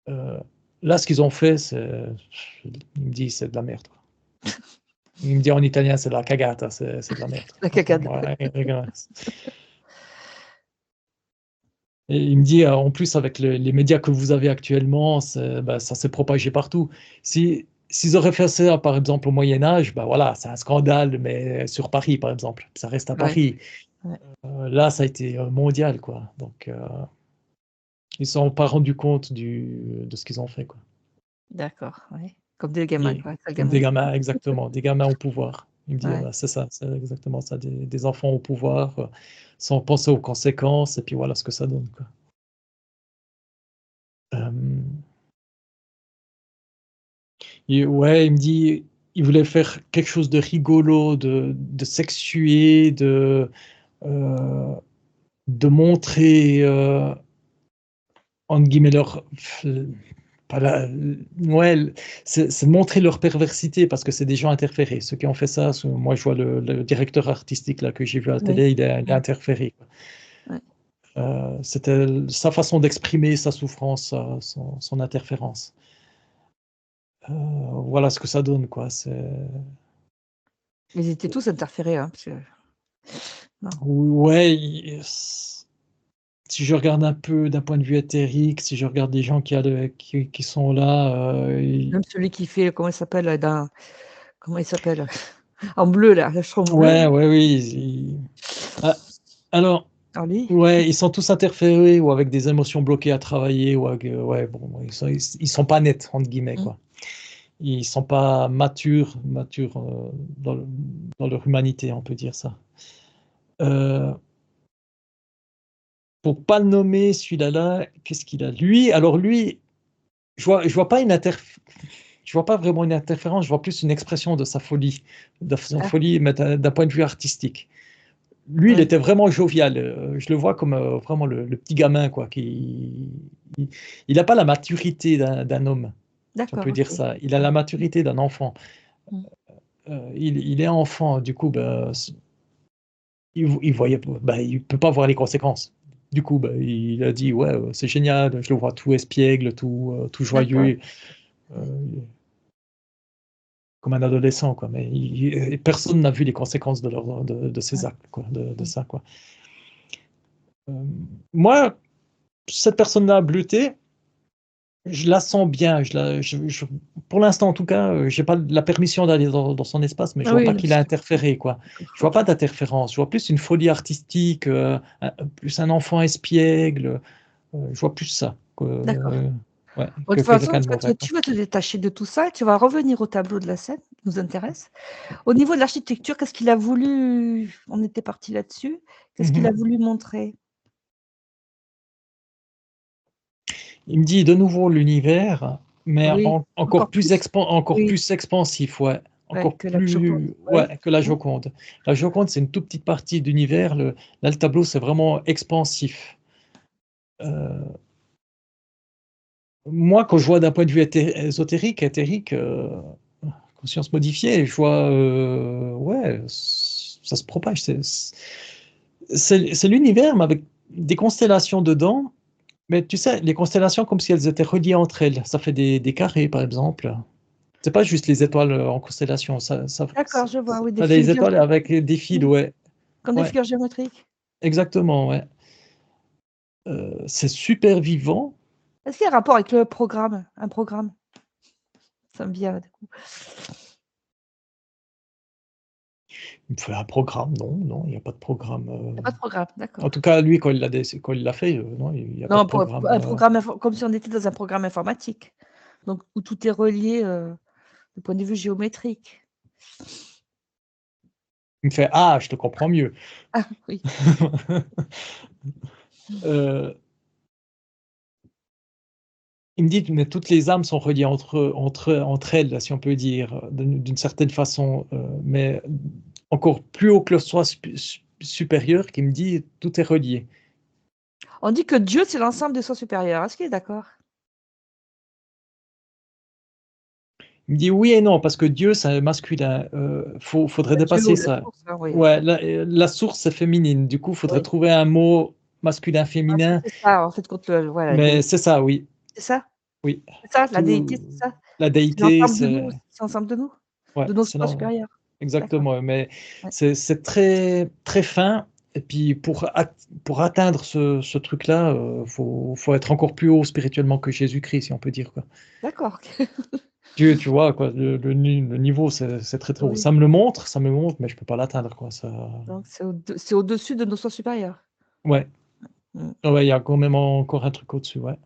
Heu, Là, ce qu'ils ont fait, il me dit: «C'est de la merde, quoi». Il me dit en italien: «C'est de la cagata», c'est de la merde, La quoi. cagade. Ouais, et il me dit: «En plus avec les médias que vous avez actuellement, bah, ça s'est propagé partout». S'ils auraient fait ça, par exemple, au Moyen Âge, bah, voilà, c'est un scandale, mais sur Paris, par exemple, ça reste à Ouais, Paris. ouais. Là, ça a été, mondial, quoi, donc ils se sont pas rendus compte de ce qu'ils ont fait, quoi. D'accord, ouais. Comme des gamins, Et quoi, sales comme des gamins. gamins, exactement, des gamins au pouvoir. Il me dit: Ouais. «Bah, c'est ça, c'est exactement ça, des enfants au pouvoir, sans penser aux conséquences et puis voilà ce que ça donne, quoi». Hem Et ouais, il me dit, il voulait faire quelque chose de rigolo, de sexué, heu, de montrer, entre guillemets leur pas la ouais, c'est de montrer leur perversité parce que c'est des gens interférés. Ceux qui ont fait ça, moi je vois le directeur artistique là que j'ai vu à la Oui. télé, il est Ouais, interféré, quoi. ouais. C'était sa façon d'exprimer sa souffrance, son interférence. Voilà ce que ça donne, quoi, Mais ils étaient tous interférés, hein, parce que non. ouais, si je regarde un peu d'un point de vue éthérique, si je regarde les gens qui sont là, Même celui qui fait, comment il s'appelle, comment il s'appelle? En bleu là, la chambre bleue là. ouais, ouais, oui, ah, alors, Alors lui, ouais, ils sont tous interférés ou avec des émotions bloquées à travailler ou avec, ouais, bon, ils sont pas «nets» entre guillemets, mmh, quoi. Ils sont pas matures, dans leur humanité, on peut dire ça. Heu, pour pas le nommer celui-là là, qu'est-ce qu'il a? Lui, je vois pas je vois pas vraiment une interférence, je vois plus une expression de sa ah, folie, mais d'un point de vue artistique. Lui, il ouais, était vraiment jovial, je le vois comme, vraiment le petit gamin quoi il il a pas la maturité d'un homme, si on d'accord, peut dire OK. ça. Il a Mmh, la maturité d'un enfant. mmh, Il est enfant, du coup, bah, il voyait p bah, il peut pas voir les conséquences. Du coup, bah, il a dit: «Ouais, c'est génial», je le vois tout espiègle, tout d'accord, joyeux, ouais, heu comme un adolescent, quoi, mais personne n'a vu les conséquences de ouais, ses actes, quoi, de mmh, ça, quoi. Moi, cette personne-là, bleuté, Je la sens bien. Pour l'instant, en tout cas, j'ai pas la permission d'aller dans son espace, mais je Ah vois oui, pas non, qu'il a c'est interféré, quoi. d'accord, Je vois pas OK. d'interférence. Je vois plus une folie artistique, plus un enfant espiègle. Je vois plus ça D'accord. ouais, Bon, de toute que façon, quelqu'un de mauvais, quoi. tu vas te détacher de tout ça et tu vas revenir au tableau de la scène qui nous intéresse. Au niveau de l'architecture, qu'est-ce qu'il a voulu on était parti là-dessus. Qu'est-ce qu'il Mmh. a voulu montrer? Il me dit de nouveau l'univers, mais Oui, encore encore plus plus? Oui, expansif, ouais. ouais, Encore que la Joconde. plus Ouais. ouais, que la Mmh. Joconde. La Joconde, c'est une toute petite partie d'univers, là, le tableau, c'est vraiment expansif. Heu, Moi, quand je vois d'un point de vue éthérique, conscience modifiée, je vois, ouais, ça se propage, c'est l'univers, mais avec des constellations dedans. Mais tu sais, les constellations comme si elles étaient reliées entre elles. Ça fait des carrés, par exemple. C'est pas juste les étoiles, en constellation, D'accord, je vois, oui, des tu des figures étoiles avec des fils, mmh, ouais. comme des Ouais, figures géométriques. exactement, ouais. C'est super vivant. Est-ce qu'il y a un rapport avec le programme? Un programme? Ça me vient, du coup. Il me fait un programme, non, non, il y a pas de programme, Il y a pas de programme, en d'accord. tout cas, lui, quand il l'a fait, non, il y a pas de Non, pour programme, un programme comme si on était dans un programme informatique, donc où tout est relié, du point de vue géométrique. il me fait: «Ah, je te comprends mieux». Ah oui. Heu, il me dit: «Mais toutes les âmes sont reliées entre elles», si on peut dire, d'une certaine façon, mais encore plus haut que le soi supérieur qui me dit: «Tout est relié». On dit que Dieu, c'est l'ensemble des soi supérieurs. Est-ce qu'il est d'accord? Il me dit: «Oui et non», parce que Dieu, c'est masculin, faudrait Bah, Dieu ou dépasser la ça. source, hein, oui, Ouais, enfin, la source, c'est féminine, du coup, faudrait oui. trouver un mot En fait, masculin-féminin, c'est ça, en fait, contre le voilà, la mais déité. c'est ça, oui, C'est ça? oui. C'est ça, la déité, Tout c'est ça? La C'est déité, l'ensemble de c'est nous, c'est l'ensemble de nous? ouais, De nos c'est soi non supérieurs? D'accord, exactement, mais ouais. c'est très, très fin et puis pour atteindre ce truc-là, faut être encore plus haut spirituellement que Jésus-Christ, si on peut dire, quoi. D'accord, OK. Tu vois, quoi, le niveau, c'est très, très haut. Oui, Ça me montre, mais je peux pas l'atteindre, quoi, ça donc c'est au-dessus de nos soi supérieurs? ouais, Mmh. ouais, il y a quand même encore un truc au-dessus, ouais.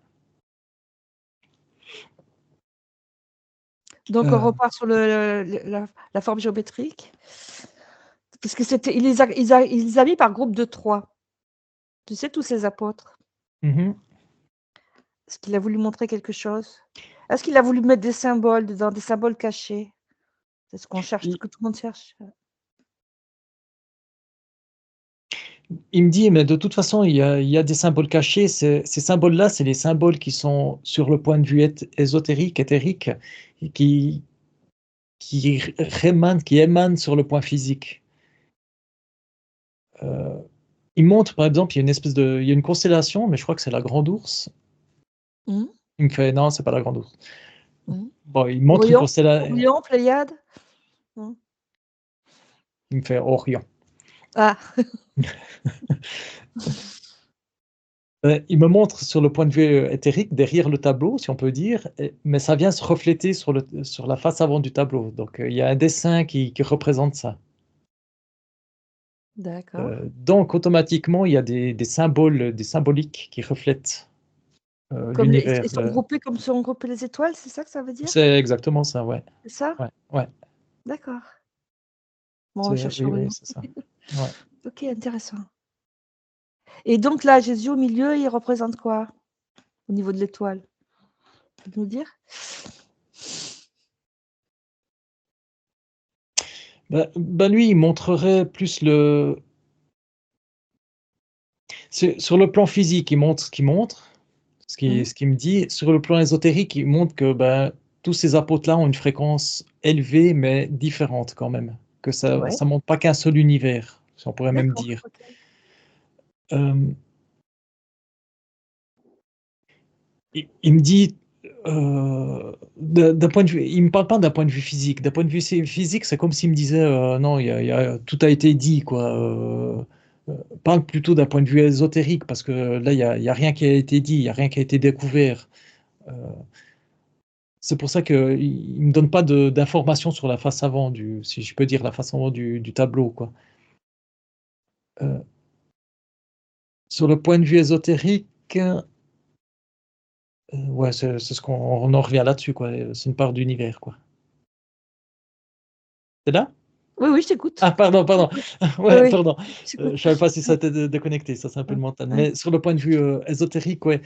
Donc on Heu, repart sur la forme géométrique. Parce que c'était il les a mis par groupe de 3. Tu sais, tous ces apôtres. mmh mh. Est-ce qu'il a voulu montrer quelque chose? Est-ce qu'il a voulu mettre des symboles dedans, des symboles cachés? C'est ce qu'on cherche, ce Il que tout le monde cherche. il me dit: «Mais de toute façon, il y a des symboles cachés». Ces symboles-là, c'est les symboles qui sont sur le point de vue ésotérique, éthérique, et qui émanent sur le point physique. Heu, il montre, par exemple, il y a une constellation, mais je crois que c'est la Grande Ourse. Mmh. Il me fait: «Non, c'est pas la Grande Ourse». Mmh. Bon, il montre une Orion? constellation. Orion, Pléiade? Mmh. Il me fait: «Orion». Ah! Il me montre sur le point de vue, éthérique, derrière le tableau, si on peut dire, mais ça vient se refléter sur la face avant du tableau. Donc, il y a un dessin qui représente ça. D'accord. Donc automatiquement, il y a des symboles, des symboliques qui reflètent, Comme les l'univers, ils sont groupés comme sont groupées les étoiles, c'est ça que ça veut dire? c'est exactement ça, ouais. C'est ça? Ouais, ouais, D'accord. Bon, on va chercher oui, oui, Orion. c'est ça. Ouais. OK, intéressant. Et donc là, Jésus au milieu, il représente quoi? Au niveau de l'étoile? Tu peux nous dire? Lui, il montrerait plus sur le plan physique, il montre ce qu'il montre, Mmh. ce qu'il me dit. Sur le plan ésotérique, il montre que, tous ces apôtres-là ont une fréquence élevée, mais différente quand même. Que Ouais, ça montre pas qu'un seul univers, si on pourrait même d'accord, dire. OK. Hem, il me dit, d'un point de vue il me parle pas d'un point de vue physique. D'un point de vue physique, c'est comme s'il me disait, «Non, tout a été dit, quoi», parle plutôt d'un point de vue ésotérique parce que là, il y a rien qui a été dit, il y a rien qui a été découvert. C'est pour ça qu'il ne me donne pas d'informations sur la face avant, si je peux dire, la face avant du tableau, quoi. Sur le point de vue ésotérique, ouais, c'est ce on en revient là-dessus, quoi. C'est une part d'univers, quoi. T'es là? Oui, oui, je t'écoute. Ah, pardon, pardon. Oui, Ouais, oui, pardon. je t'écoute. Je savais pas si ça était déconnecté. Ça, c'est un peu le mental. Ouais. Mais sur le point de vue ésotérique, ouais.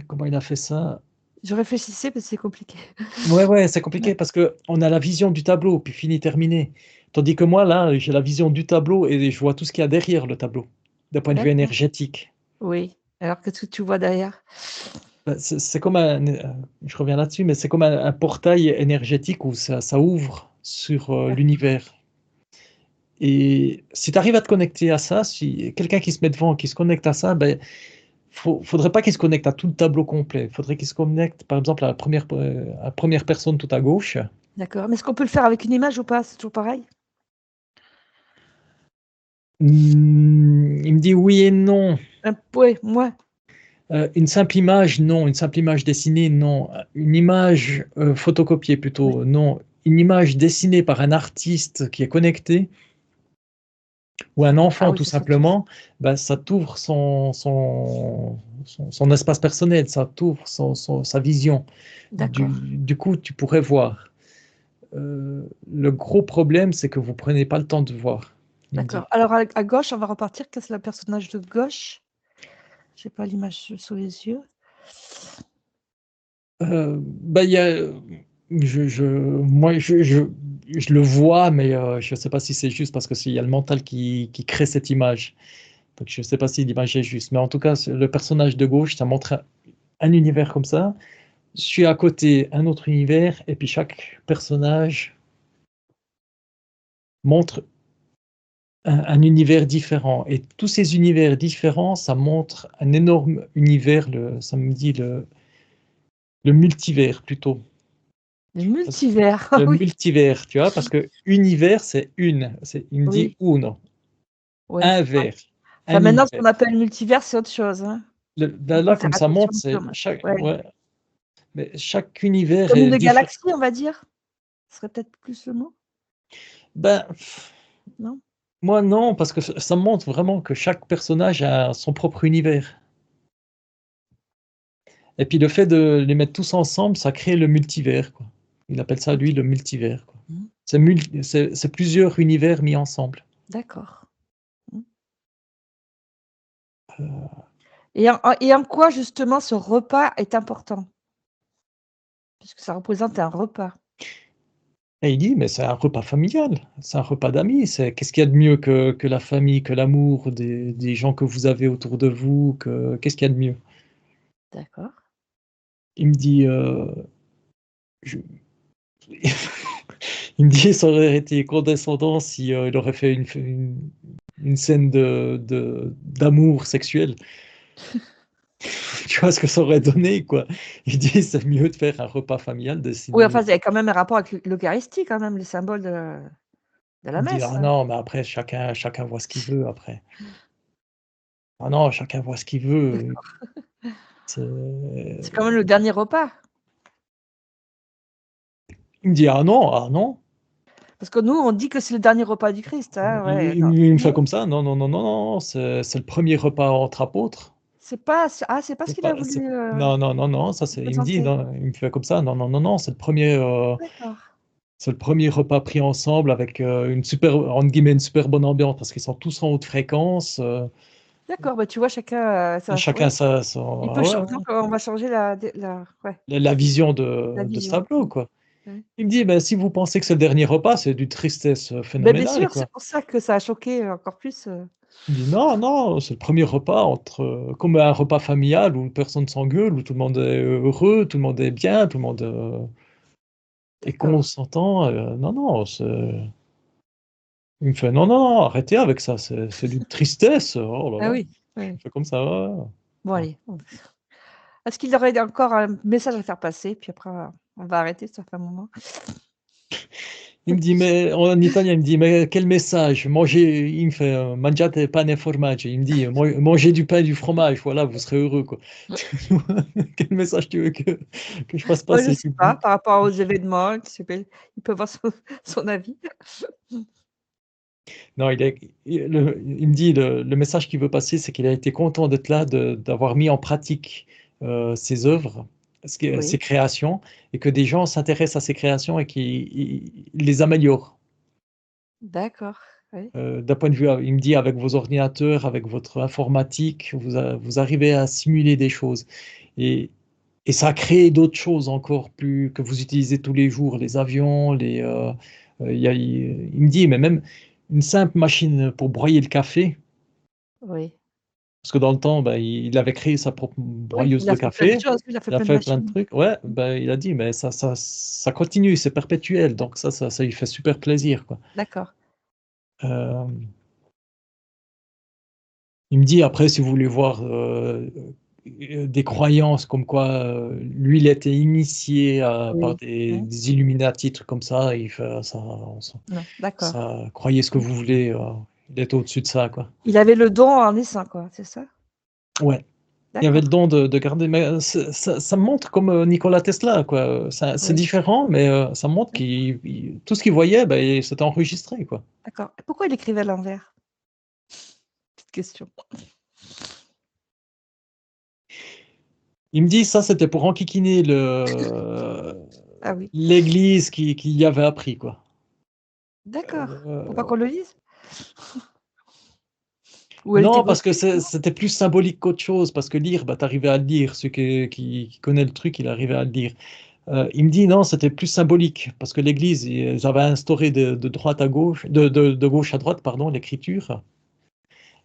Comment il a fait ça? Je réfléchissais parce que c'est compliqué. Ouais, ouais, c'est Ouais. compliqué parce que on a la vision du tableau, puis fini, terminé. Tandis que moi, là, j'ai la vision du tableau et je vois tout ce qu'il y a derrière le tableau, d'un point de vue D'accord. énergétique. Oui. Alors qu'est-ce que tu vois derrière? Bah, c'est comme je reviens là-dessus, mais c'est comme un portail énergétique où ça ouvre sur D'accord. l'univers. Et si tu arrives à te connecter à ça, si quelqu'un qui se met devant, qui se connecte à ça, ben, faudrait pas qu'il se connecte à tout le tableau complet. Il faudrait qu'il se connecte, par exemple, à la première personne tout à gauche. D'accord. Mais est-ce qu'on peut le faire avec une image ou pas? C'est toujours pareil? Il me dit oui et non. Ouais, moi. Une simple image, non. Une simple image dessinée, non. Une image photocopiée Oui. plutôt, non. Une image dessinée par un artiste qui est connecté, ou un Ah enfant oui, tout ça c'est autre chose. simplement, bah, ça t'ouvre son espace personnel, ça t'ouvre sa vision. D'accord. Du coup, tu pourrais voir. Le gros problème, c'est que vous prenez pas le temps de voir, il me dit. D'accord. Alors à gauche, on va repartir. Qu'est-ce que le personnage de gauche? J'ai pas l'image sous les yeux. Bah, il y a, moi, je le vois, mais je ne sais pas si c'est juste parce que il y a le mental qui crée cette image. Donc, je ne sais pas si l'image est juste. Mais en tout cas, le personnage de gauche, ça montre un univers comme ça. Je suis à côté, un autre univers, et puis chaque personnage montre un univers différent. Et tous ces univers différents, ça montre un énorme univers, ça me dit le multivers plutôt. Le Parce- multivers. Ah Le oui. multivers, tu vois, parce que univers, il me dit Oui, uno, oui. un vers, Enfin un maintenant ce univers. qu'on appelle multivers, c'est autre chose, hein. Là, Faut là, faire comme ça attention monte, aux c'est termes. chaque, Ouais. ouais, mais chaque univers Comme est une différent. galaxie, on va dire? Ce serait peut-être plus le mot? Ben, Non? moi, non, parce que ça montre vraiment que chaque personnage a son propre univers. Et puis le fait de les mettre tous ensemble, ça crée le multivers, quoi. Il appelle ça, lui, OK. le multivers, quoi. Mmh. C'est plusieurs univers mis ensemble. D'accord. Mmh. Euh, Et en quoi justement ce repas est important? Puisque ça représente un repas. Et il dit: «Mais c'est un repas familial, c'est un repas d'amis, qu'est-ce qu'il y a de mieux que la famille, que l'amour des gens que vous avez autour de vous, qu'est-ce qu'il y a de mieux?» D'accord. Il me dit, je il me dit: «Ça aurait été condescendant si, il aurait fait une scène d'amour sexuel». Tu vois ce que ça aurait donné, quoi? Il dit: «C'est mieux de faire un repas familial Oui, enfin, dessiné». il y a quand même un rapport avec l'Eucharistie quand même, le symbole de la Il me dit: messe, «Ah hein. non, mais après chacun voit ce qu'il veut après. Ah non, chacun voit ce qu'il veut». D'accord. C'est quand même C'est le dernier repas. Il me dit: «Ah non, ah non». Parce que nous, on dit que c'est le dernier repas du Christ, hein, ouais, non. Il me fait Non? comme ça: «Non, non, non, non, non, c'est le premier repas entre apôtres. C'est pas ce C'est qu'il a pas c'est voulu, Non, non, non, non, ça c'est». Il me dit: représenter? «Non», il me fait comme ça: «Non, non, non, non, D'accord. c'est le premier repas pris ensemble avec, une super, entre guillemets, «une super bonne ambiance» parce qu'ils sont tous en haute fréquence, D'accord, bah, tu vois chacun, ça chacun ouais. sa Il son peut ah chan ouais, donc ouais, on va changer la ouais, la vision la de ce vision. tableau, quoi. Ouais. Il me dit: «Ben, si vous pensez que c'est le dernier repas, c'est d'une tristesse, Beh, bien phénoménale, sûr, quoi». c'est pour ça que ça a choqué encore plus, Il me dit: «Non, non, c'est le premier repas entre, comme un repas familial où personne s'engueule, où tout le monde est heureux, tout le monde est bien, tout le monde, est d'accord. consentant, non, non, c'est». Il me fait: «Non, non, non, arrêtez avec ça, c'est d'une tristesse, oh là Ah là». oui, Il me ouais. fait comme ça, ouais, ouais. Bon Ouais. allez, est-ce qu'il aurait encore un message à faire passer? Puis après, on va arrêter, ça fait un moment. Il me dit, mais en italien, il me dit, mais quel message? Manger, il me fait, mangiate pane e formaggio. Il me dit, mangez du pain et du fromage, voilà, vous serez heureux, quoi. Quel message tu veux que je fasse Moi, je passer? sais pas, par rapport aux événements, tu sais pas, il peut avoir son avis. Non, il me dit, le message qu'il veut passer, c'est qu'il a été content d'être là, d'avoir mis en pratique ses œuvres, ses Oui, créations, et que des gens s'intéressent à ses créations et qu'ils les améliorent. d'accord, oui, D'un point de vue, il me dit, avec vos ordinateurs, avec votre informatique, vous arrivez à simuler des choses. Et, et ça a créé d'autres choses encore plus que vous utilisez tous les jours, les avions, il me dit, mais même une simple machine pour broyer le café, oui. parce que dans le temps, ben, il avait créé sa propre Oui, broyeuse il a de fait plein de café, choses, il a fait il a plein de fait plein de machines. trucs, ouais, ben, il a dit, mais ça continue, c'est perpétuel, donc ça lui fait super plaisir, quoi. D'accord, Euh, Il me dit après, si vous voulez voir des croyances comme quoi lui, il a été initié par oui. Mmh. des Illuminati, trucs comme ça, il fait Non, d'accord. croyez ce que Mmh. vous voulez, il est au-dessus de ça, quoi. Il avait le don en naissant, quoi, c'est ça? Ouais, il avait le D'accord, don de garder, mais ça me montre comme Nikola Tesla, quoi. C'est oui, différent, mais ça me montre oui, tout ce qu'il voyait, ben, c'était enregistré, quoi. d'accord. Et pourquoi il écrivait à l'envers? Petite question. Il me dit ça, c'était pour enquiquiner Ah oui, l'église qui y avait appris, quoi. d'accord. Pour pas Euh, qu'on le lise? Ou elle était Non, parce que gauchiste, non? c'était plus symbolique qu'autre chose, parce que lire, bah, tu arrivais à le lire, celui qui connaît le truc, il arrivait à le lire. Il me dit non, c'était plus symbolique, parce que l'Église, ils avaient instauré de droite à gauche, de gauche à droite, pardon, l'écriture.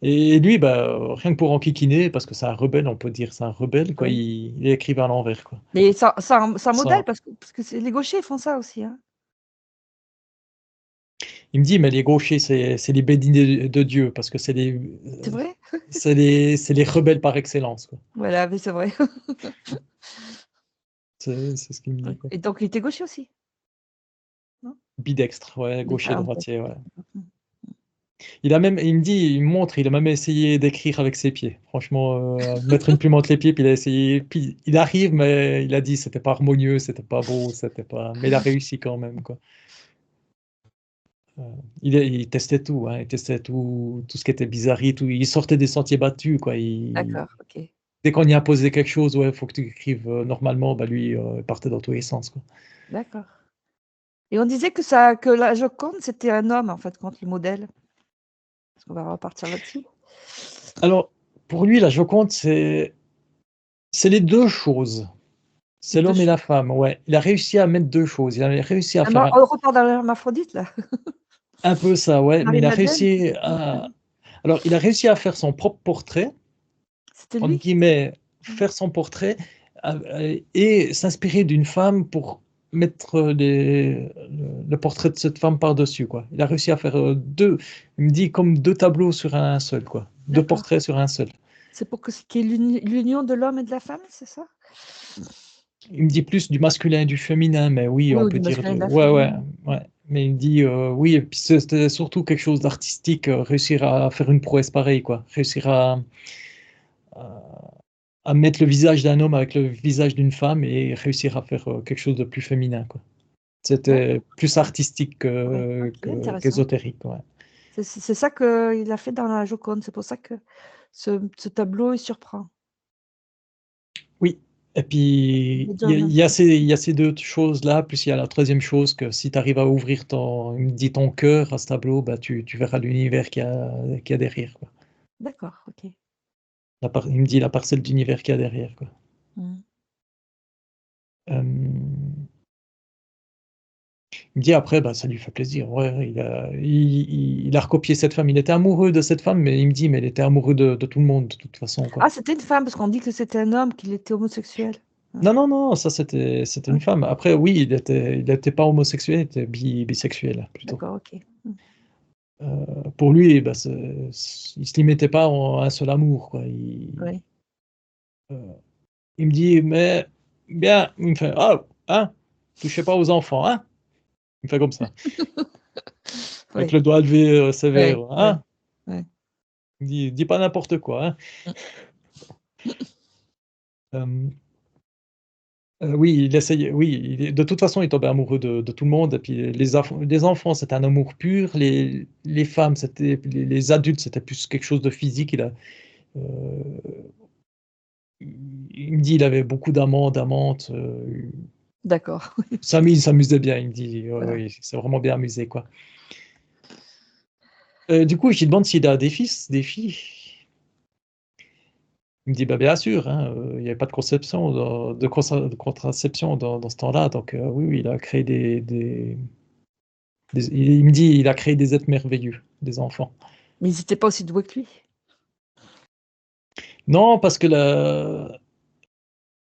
Et lui, bah, rien que pour enquiquiner, parce que c'est un rebelle, on peut dire, c'est un rebelle, quoi, Oui. il écrivait à l'envers, quoi. Mais c'est un Ça. modèle parce que c'est les gauchers font ça aussi, hein. Il me dit, mais les gauchers, c'est les bédinés de Dieu, parce que C'est vrai? c'est les rebelles par excellence, quoi. Voilà, mais c'est vrai. C'est ce qu'il me Ouais dit, quoi. et donc il était gaucher aussi? Non? Bidextre, ouais, gaucher, Ah OK. droitier, ouais. Mmh. Il me dit, il me montre, il a même essayé d'écrire avec ses pieds. Franchement, mettre une plume entre les pieds, puis il a essayé, puis il arrive, mais il a dit, c'était pas harmonieux, c'était pas beau, c'était pas, mais il a réussi quand même, quoi. Euh, il testait tout, hein, il testait tout ce qui était bizarrerie, tout. Il sortait des sentiers battus, quoi. D'accord, OK. Dès qu'on y imposait quelque chose, ouais, faut que tu écrives normalement, bah lui, il partait dans tous les sens, quoi. D'accord et on disait que la Joconde, c'était un homme, en fait, contre le modèle. Parce qu'on va repartir là-dessus. Alors, pour lui, la Joconde, c'est les deux choses. Les C'est 2 l'homme et la choses. femme, ouais. Il a réussi à mettre deux choses. Il a réussi à faire On repart dans l'hermaphrodite, là. un peu ça, ouais, mais il a Marie-Madeleine? réussi à alors il a réussi à faire son propre portrait, C'était entre lui? guillemets, Mmh. faire son portrait, et s'inspirer d'une femme pour mettre le portrait de cette femme par-dessus, quoi. Il a réussi à faire, 2, il me dit comme 2 tableaux sur un seul, quoi. 2 D'accord. portraits sur un seul. C'est pour que ce qu'il y ait l'union de l'homme et de la femme, c'est ça? Il me dit plus du masculin et du féminin, mais oui, Oui, on ou peut du dire masculin et de de la ouais, femme, ouais, oui. ouais, mais il me dit, oui et puis c'était surtout quelque chose d'artistique, réussir à faire une prouesse pareille, quoi. Réussir à à mettre le visage d'un homme avec le visage d'une femme et réussir à faire, quelque chose de plus féminin, quoi. C'était D'accord, plus artistique ouais, OK, intéressant. qu'ésotérique, ouais. C'est ça qu'il a fait dans la Joconde, c'est pour ça que ce tableau, il surprend. Oui et puis Les 2 en même temps. il y a ces 2 choses-là, plus il y a la troisième chose que si tu arrives à ouvrir ton il me dit ton cœur à ce tableau, bah, tu verras l'univers qu'il y a derrière, quoi. D'accord, OK. Il me dit la parcelle d'univers qu'il y a derrière, quoi. Mmh. Hem, il me dit après, bah, ça lui fait plaisir. Ouais, ouais, il a recopié cette femme. Il était amoureux de cette femme, mais il me dit: «Mais il était amoureux de tout le monde, de toute façon, quoi». Ah, c'était une femme, parce qu'on dit que c'était un homme, qu'il était homosexuel. Hein. Non, non, non, ça c'était Ah, une femme. Après oui, il était pas homosexuel, il était bisexuel plutôt. d'accord, OK. Mmh. Pour lui, bah, il se limitait pas en un seul amour, quoi. Oui. Heu, il me dit: «Mais bien», il me fait: «Oh, hein, touchez pas aux enfants, hein?» Il me fait comme ça, avec Oui, le doigt levé, oui, sévère, oui, hein? oui. Dis pas n'importe quoi, hein? Mmh. Hem, oui, il essayait oui, de toute façon, il tombait amoureux de tout le monde et puis les enfants, c'était un amour pur, les femmes, c'était les adultes, c'était plus quelque chose de physique. Heu, il me dit, il avait beaucoup d'amants, d'amantes, D'accord, il s'amusait bien, il me dit, oui, voilà. oui, il s'est vraiment bien amusé, quoi. Du coup, je lui demande s'il a des fils, des filles. Il me dit: «Bah, bien sûr, hein, il y avait pas de conception de contraception dans ce temps-là, donc oui, oui, il a créé il me dit: «Il a créé des êtres merveilleux, des enfants». Mais ils étaient pas aussi doués que lui? Non, parce que la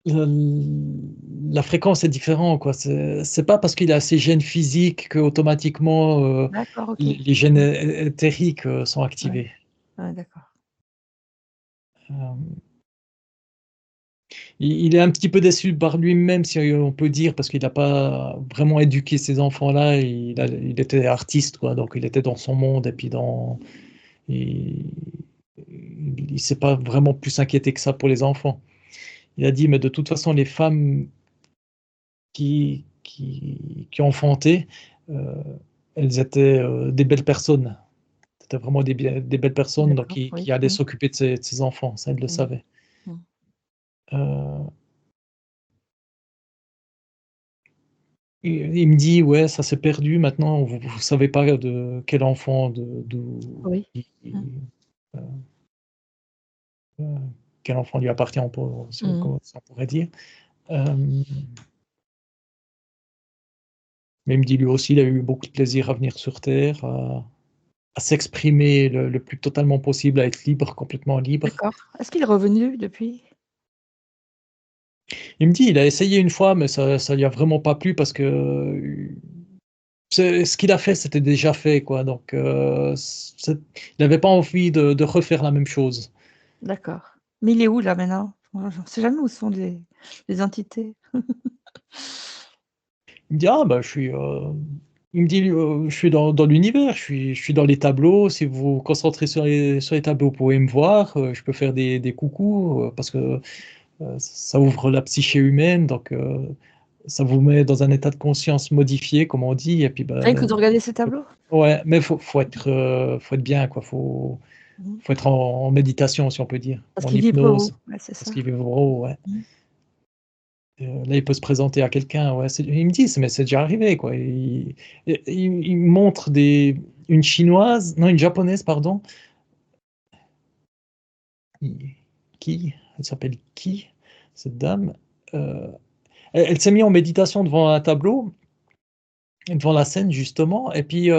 la fréquence est différente, quoi. C'est pas parce qu'il a ces gènes physiques qu'automatiquement, D'accord, OK. les gènes Mmh. éthériques, sont Ouais, activés. ouais, d'accord. Hem il est un petit peu déçu par lui-même, si on peut dire, parce qu'il n'a pas vraiment éduqué ces enfants-là. Il était artiste, quoi, donc il était dans son monde et puis il il s'est pas vraiment plus inquiété que ça pour les enfants. Il a dit: «Mais de toute façon, les femmes qui ont enfanté, heu, elles étaient, des belles personnes. C'était vraiment des belles personnes, donc D'accord, qui oui. allaient Mmh. s'occuper de ses enfants», ça, il le Mmh. savait. Mmh. Heu il me dit: «Ouais, ça s'est perdu maintenant, vous savez pas de quel enfant, d'où Oui. i Mmh. heu heu, quel enfant lui appartient, Mmh. si on pourrait dire». Hem, mais il me dit lui aussi, il a eu beaucoup de plaisir à venir sur terre, à s'exprimer le plus totalement possible, à être libre, complètement libre. D'accord. Est-ce qu'il est revenu depuis? Il me dit: «Il a essayé une fois, mais ça lui a vraiment pas plu parce que, ce qu'il a fait, c'était déjà fait, quoi, donc il avait pas envie de refaire la même chose. D'accord. Mais il est où là maintenant? Moi, je ne sais jamais où sont les entités. Il me dit: «Ah bah, il me dit: «Je suis dans l'univers, je suis dans les tableaux, si vous vous concentrez sur les tableaux, vous pouvez me voir, je peux faire des coucous, parce que, ça ouvre la psyché humaine, donc ça vous met dans un état de conscience modifié», comme on dit, et puis, Rien que bah, de regarder ces tableaux? ouais, mais faut être bien, quoi, Mmh. faut être en méditation, si on peut dire, Parce en qu'ils vibrent haut. hypnose, Ouais, c'est parce ça. qu'il vibre haut, ouais. Mmh. Là, il peut se présenter à quelqu'un, ouais, il me dit: «Mais c'est déjà arrivé, quoi». Il me montre une chinoise, non, une japonaise, pardon, i elle s'appelle Qui, cette dame? Heu, elle s'est mise en méditation devant un tableau, devant la scène justement, et puis,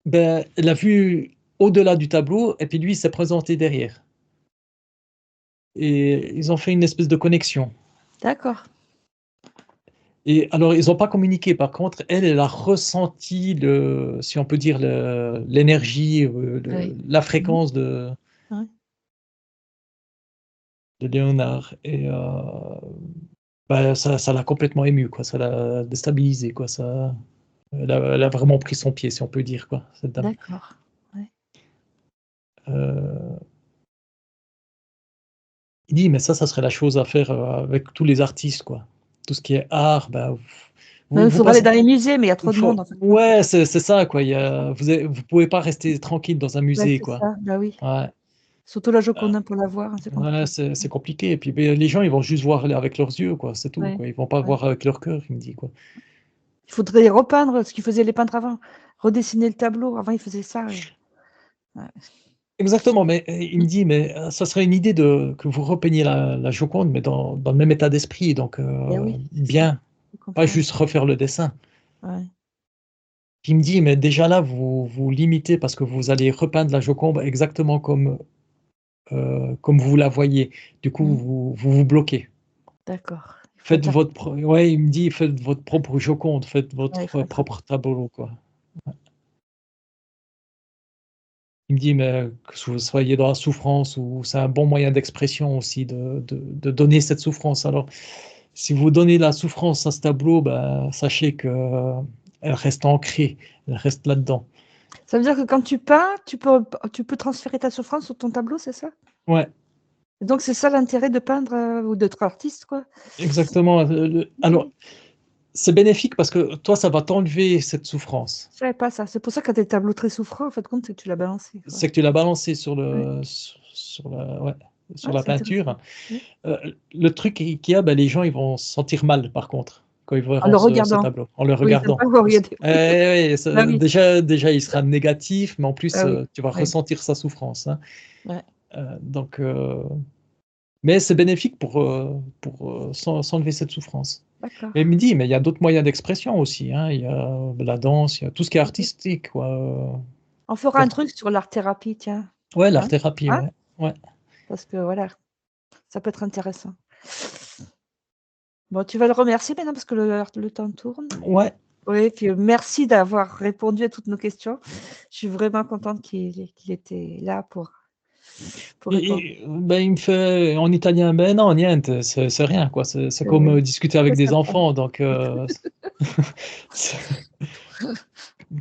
ben, elle a vu au-delà du tableau et puis lui, il s'est présenté derrière et ils ont fait une espèce de connexion. D'accord. Et alors, ils ont pas communiqué. Par contre, elle a ressenti si on peut dire l'énergie, Oui. la Mmh. fréquence Ouais. de Léonard, et bah, ça l'a complètement émue, quoi, ça l'a déstabilisée, quoi, elle a vraiment pris son pied, si on peut dire, quoi, cette dame. D'accord. Ouais. Heu, il dit: «Mais ça serait la chose à faire, avec tous les artistes, quoi. Tout ce qui est art, bah, Non, il vous faudrait aller passez». dans les musées, mais il y a Il trop de faut monde en fait. Ouais, c'est ça, quoi, vous pouvez pas rester tranquille dans un Ouais, musée, c'est quoi. ça. Bah oui. Ouais, Surtout la heu, Joconde pour la voir, hein, c'est ouais, compliqué. c'est compliqué et puis, beh, les gens, ils vont juste voir avec leurs yeux, quoi, c'est tout, Ouais. quoi. Ils vont pas Ouais. voir avec leur cœur, il me dit, quoi. Il faudrait repeindre ce qu'ils faisaient les peintres avant. Redessiner le tableau. Avant, ils faisaient ça, ouais. Exactement, mais il me Mmh. dit: «Mais ça serait une idée de que vous repeigniez la Joconde, mais dans le même état d'esprit, donc Et oui, c'est ça. bien, Je pas comprends. juste refaire le dessin». Ouais. Puis il me dit: «Mais déjà là, vous limitez parce que vous allez repeindre la Joconde exactement comme vous la voyez. Du coup, Mmh. vous bloquez. D'accord. Il faut Faites adapter. votre pro Ouais, il me dit: «Faites votre propre Joconde, faites Ouais, il votre faut être propre tableau, quoi». Il me dit: «Mais que vous soyez dans la souffrance ou c'est un bon moyen d'expression aussi de donner cette souffrance». Alors si vous donnez la souffrance à ce tableau, ben, sachez que elle reste ancrée, elle reste là-dedans. Ça veut dire que quand tu peins, tu peux transférer ta souffrance sur ton tableau, c'est ça? Ouais, Et donc c'est ça l'intérêt de peindre, ou d'être artiste, quoi? exactement. Alors, c'est bénéfique parce que toi, ça va t'enlever cette souffrance. Je savais pas ça. C'est pour ça que tu as des tableaux très souffrants, en fait, compte, c'est que tu l'as balancé, quoi. C'est que tu l'as balancé sur Ouais. ouais, sur Ah, la c'est intéressant. peinture. Oui. Le truc qu'il y a, ben, les gens, ils vont se sentir mal, par contre, quand ils En verront le ce regardant. tableau, en le Oui, tu aimes regardant. pas le regarder. Ouais, Bah oui. déjà, il sera négatif, mais en plus, Ah oui. tu vas Oui. ressentir sa souffrance, hein. Ouais. Donc, mais c'est bénéfique pour s'enlever cette souffrance. D'accord. Et il me dit, mais il y a d'autres moyens d'expression aussi, hein. Il y a la danse, il y a tout ce qui est OK. artistique, quoi. On fera un truc sur l'art-thérapie, tiens. Ouais, Hein? l'art-thérapie, Hein? ouais. Ouais. Parce que voilà, ça peut être intéressant. Bon, tu vas le remercier maintenant parce que le temps tourne. Ouais. Oui, puis, merci d'avoir répondu à toutes nos questions. Je suis vraiment contente qu'il était là pour répondre. Ben, il me fait en italien, ben non, niente, c'est rien, quoi. C'est comme Oui, discuter très avec des sympa. enfants. Donc, c'est-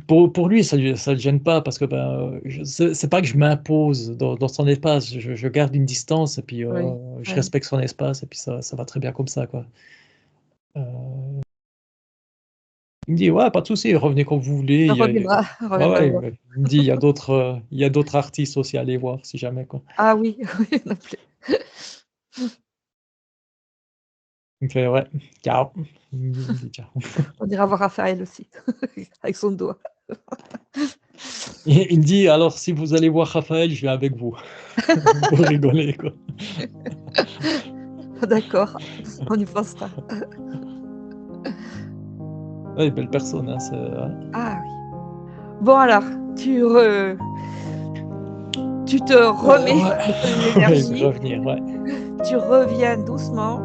pour lui, ça le gêne pas parce que ben, c'est pas que je m'impose dans son espace. Je garde une distance et puis Oui, je oui. respecte son espace et puis ça va très bien comme ça, quoi. Euh, Il me dit: «Ouais, pas de souci, revenez quand vous voulez». On Il y a reviendra, on Ouais, reviendra ouais, voir. il me dit: il y a d'autres artistes aussi à aller voir si jamais, quoi». Ah oui, oui, non plus. Il me fait: «Ouais, ciao». Il me dit: «Ciao». On ira voir Raphaël aussi, avec son doigt. Il me dit: «Alors si vous allez voir Raphaël, je viens avec vous». Pour rigoler, quoi. D'accord, on y pensera. Ouais, belle personne, hein, c'est ouais. Ah oui. Bon alors, tu te remets Ouais, de ouais, je vais l'énergie, revenir, ouais. tu reviens doucement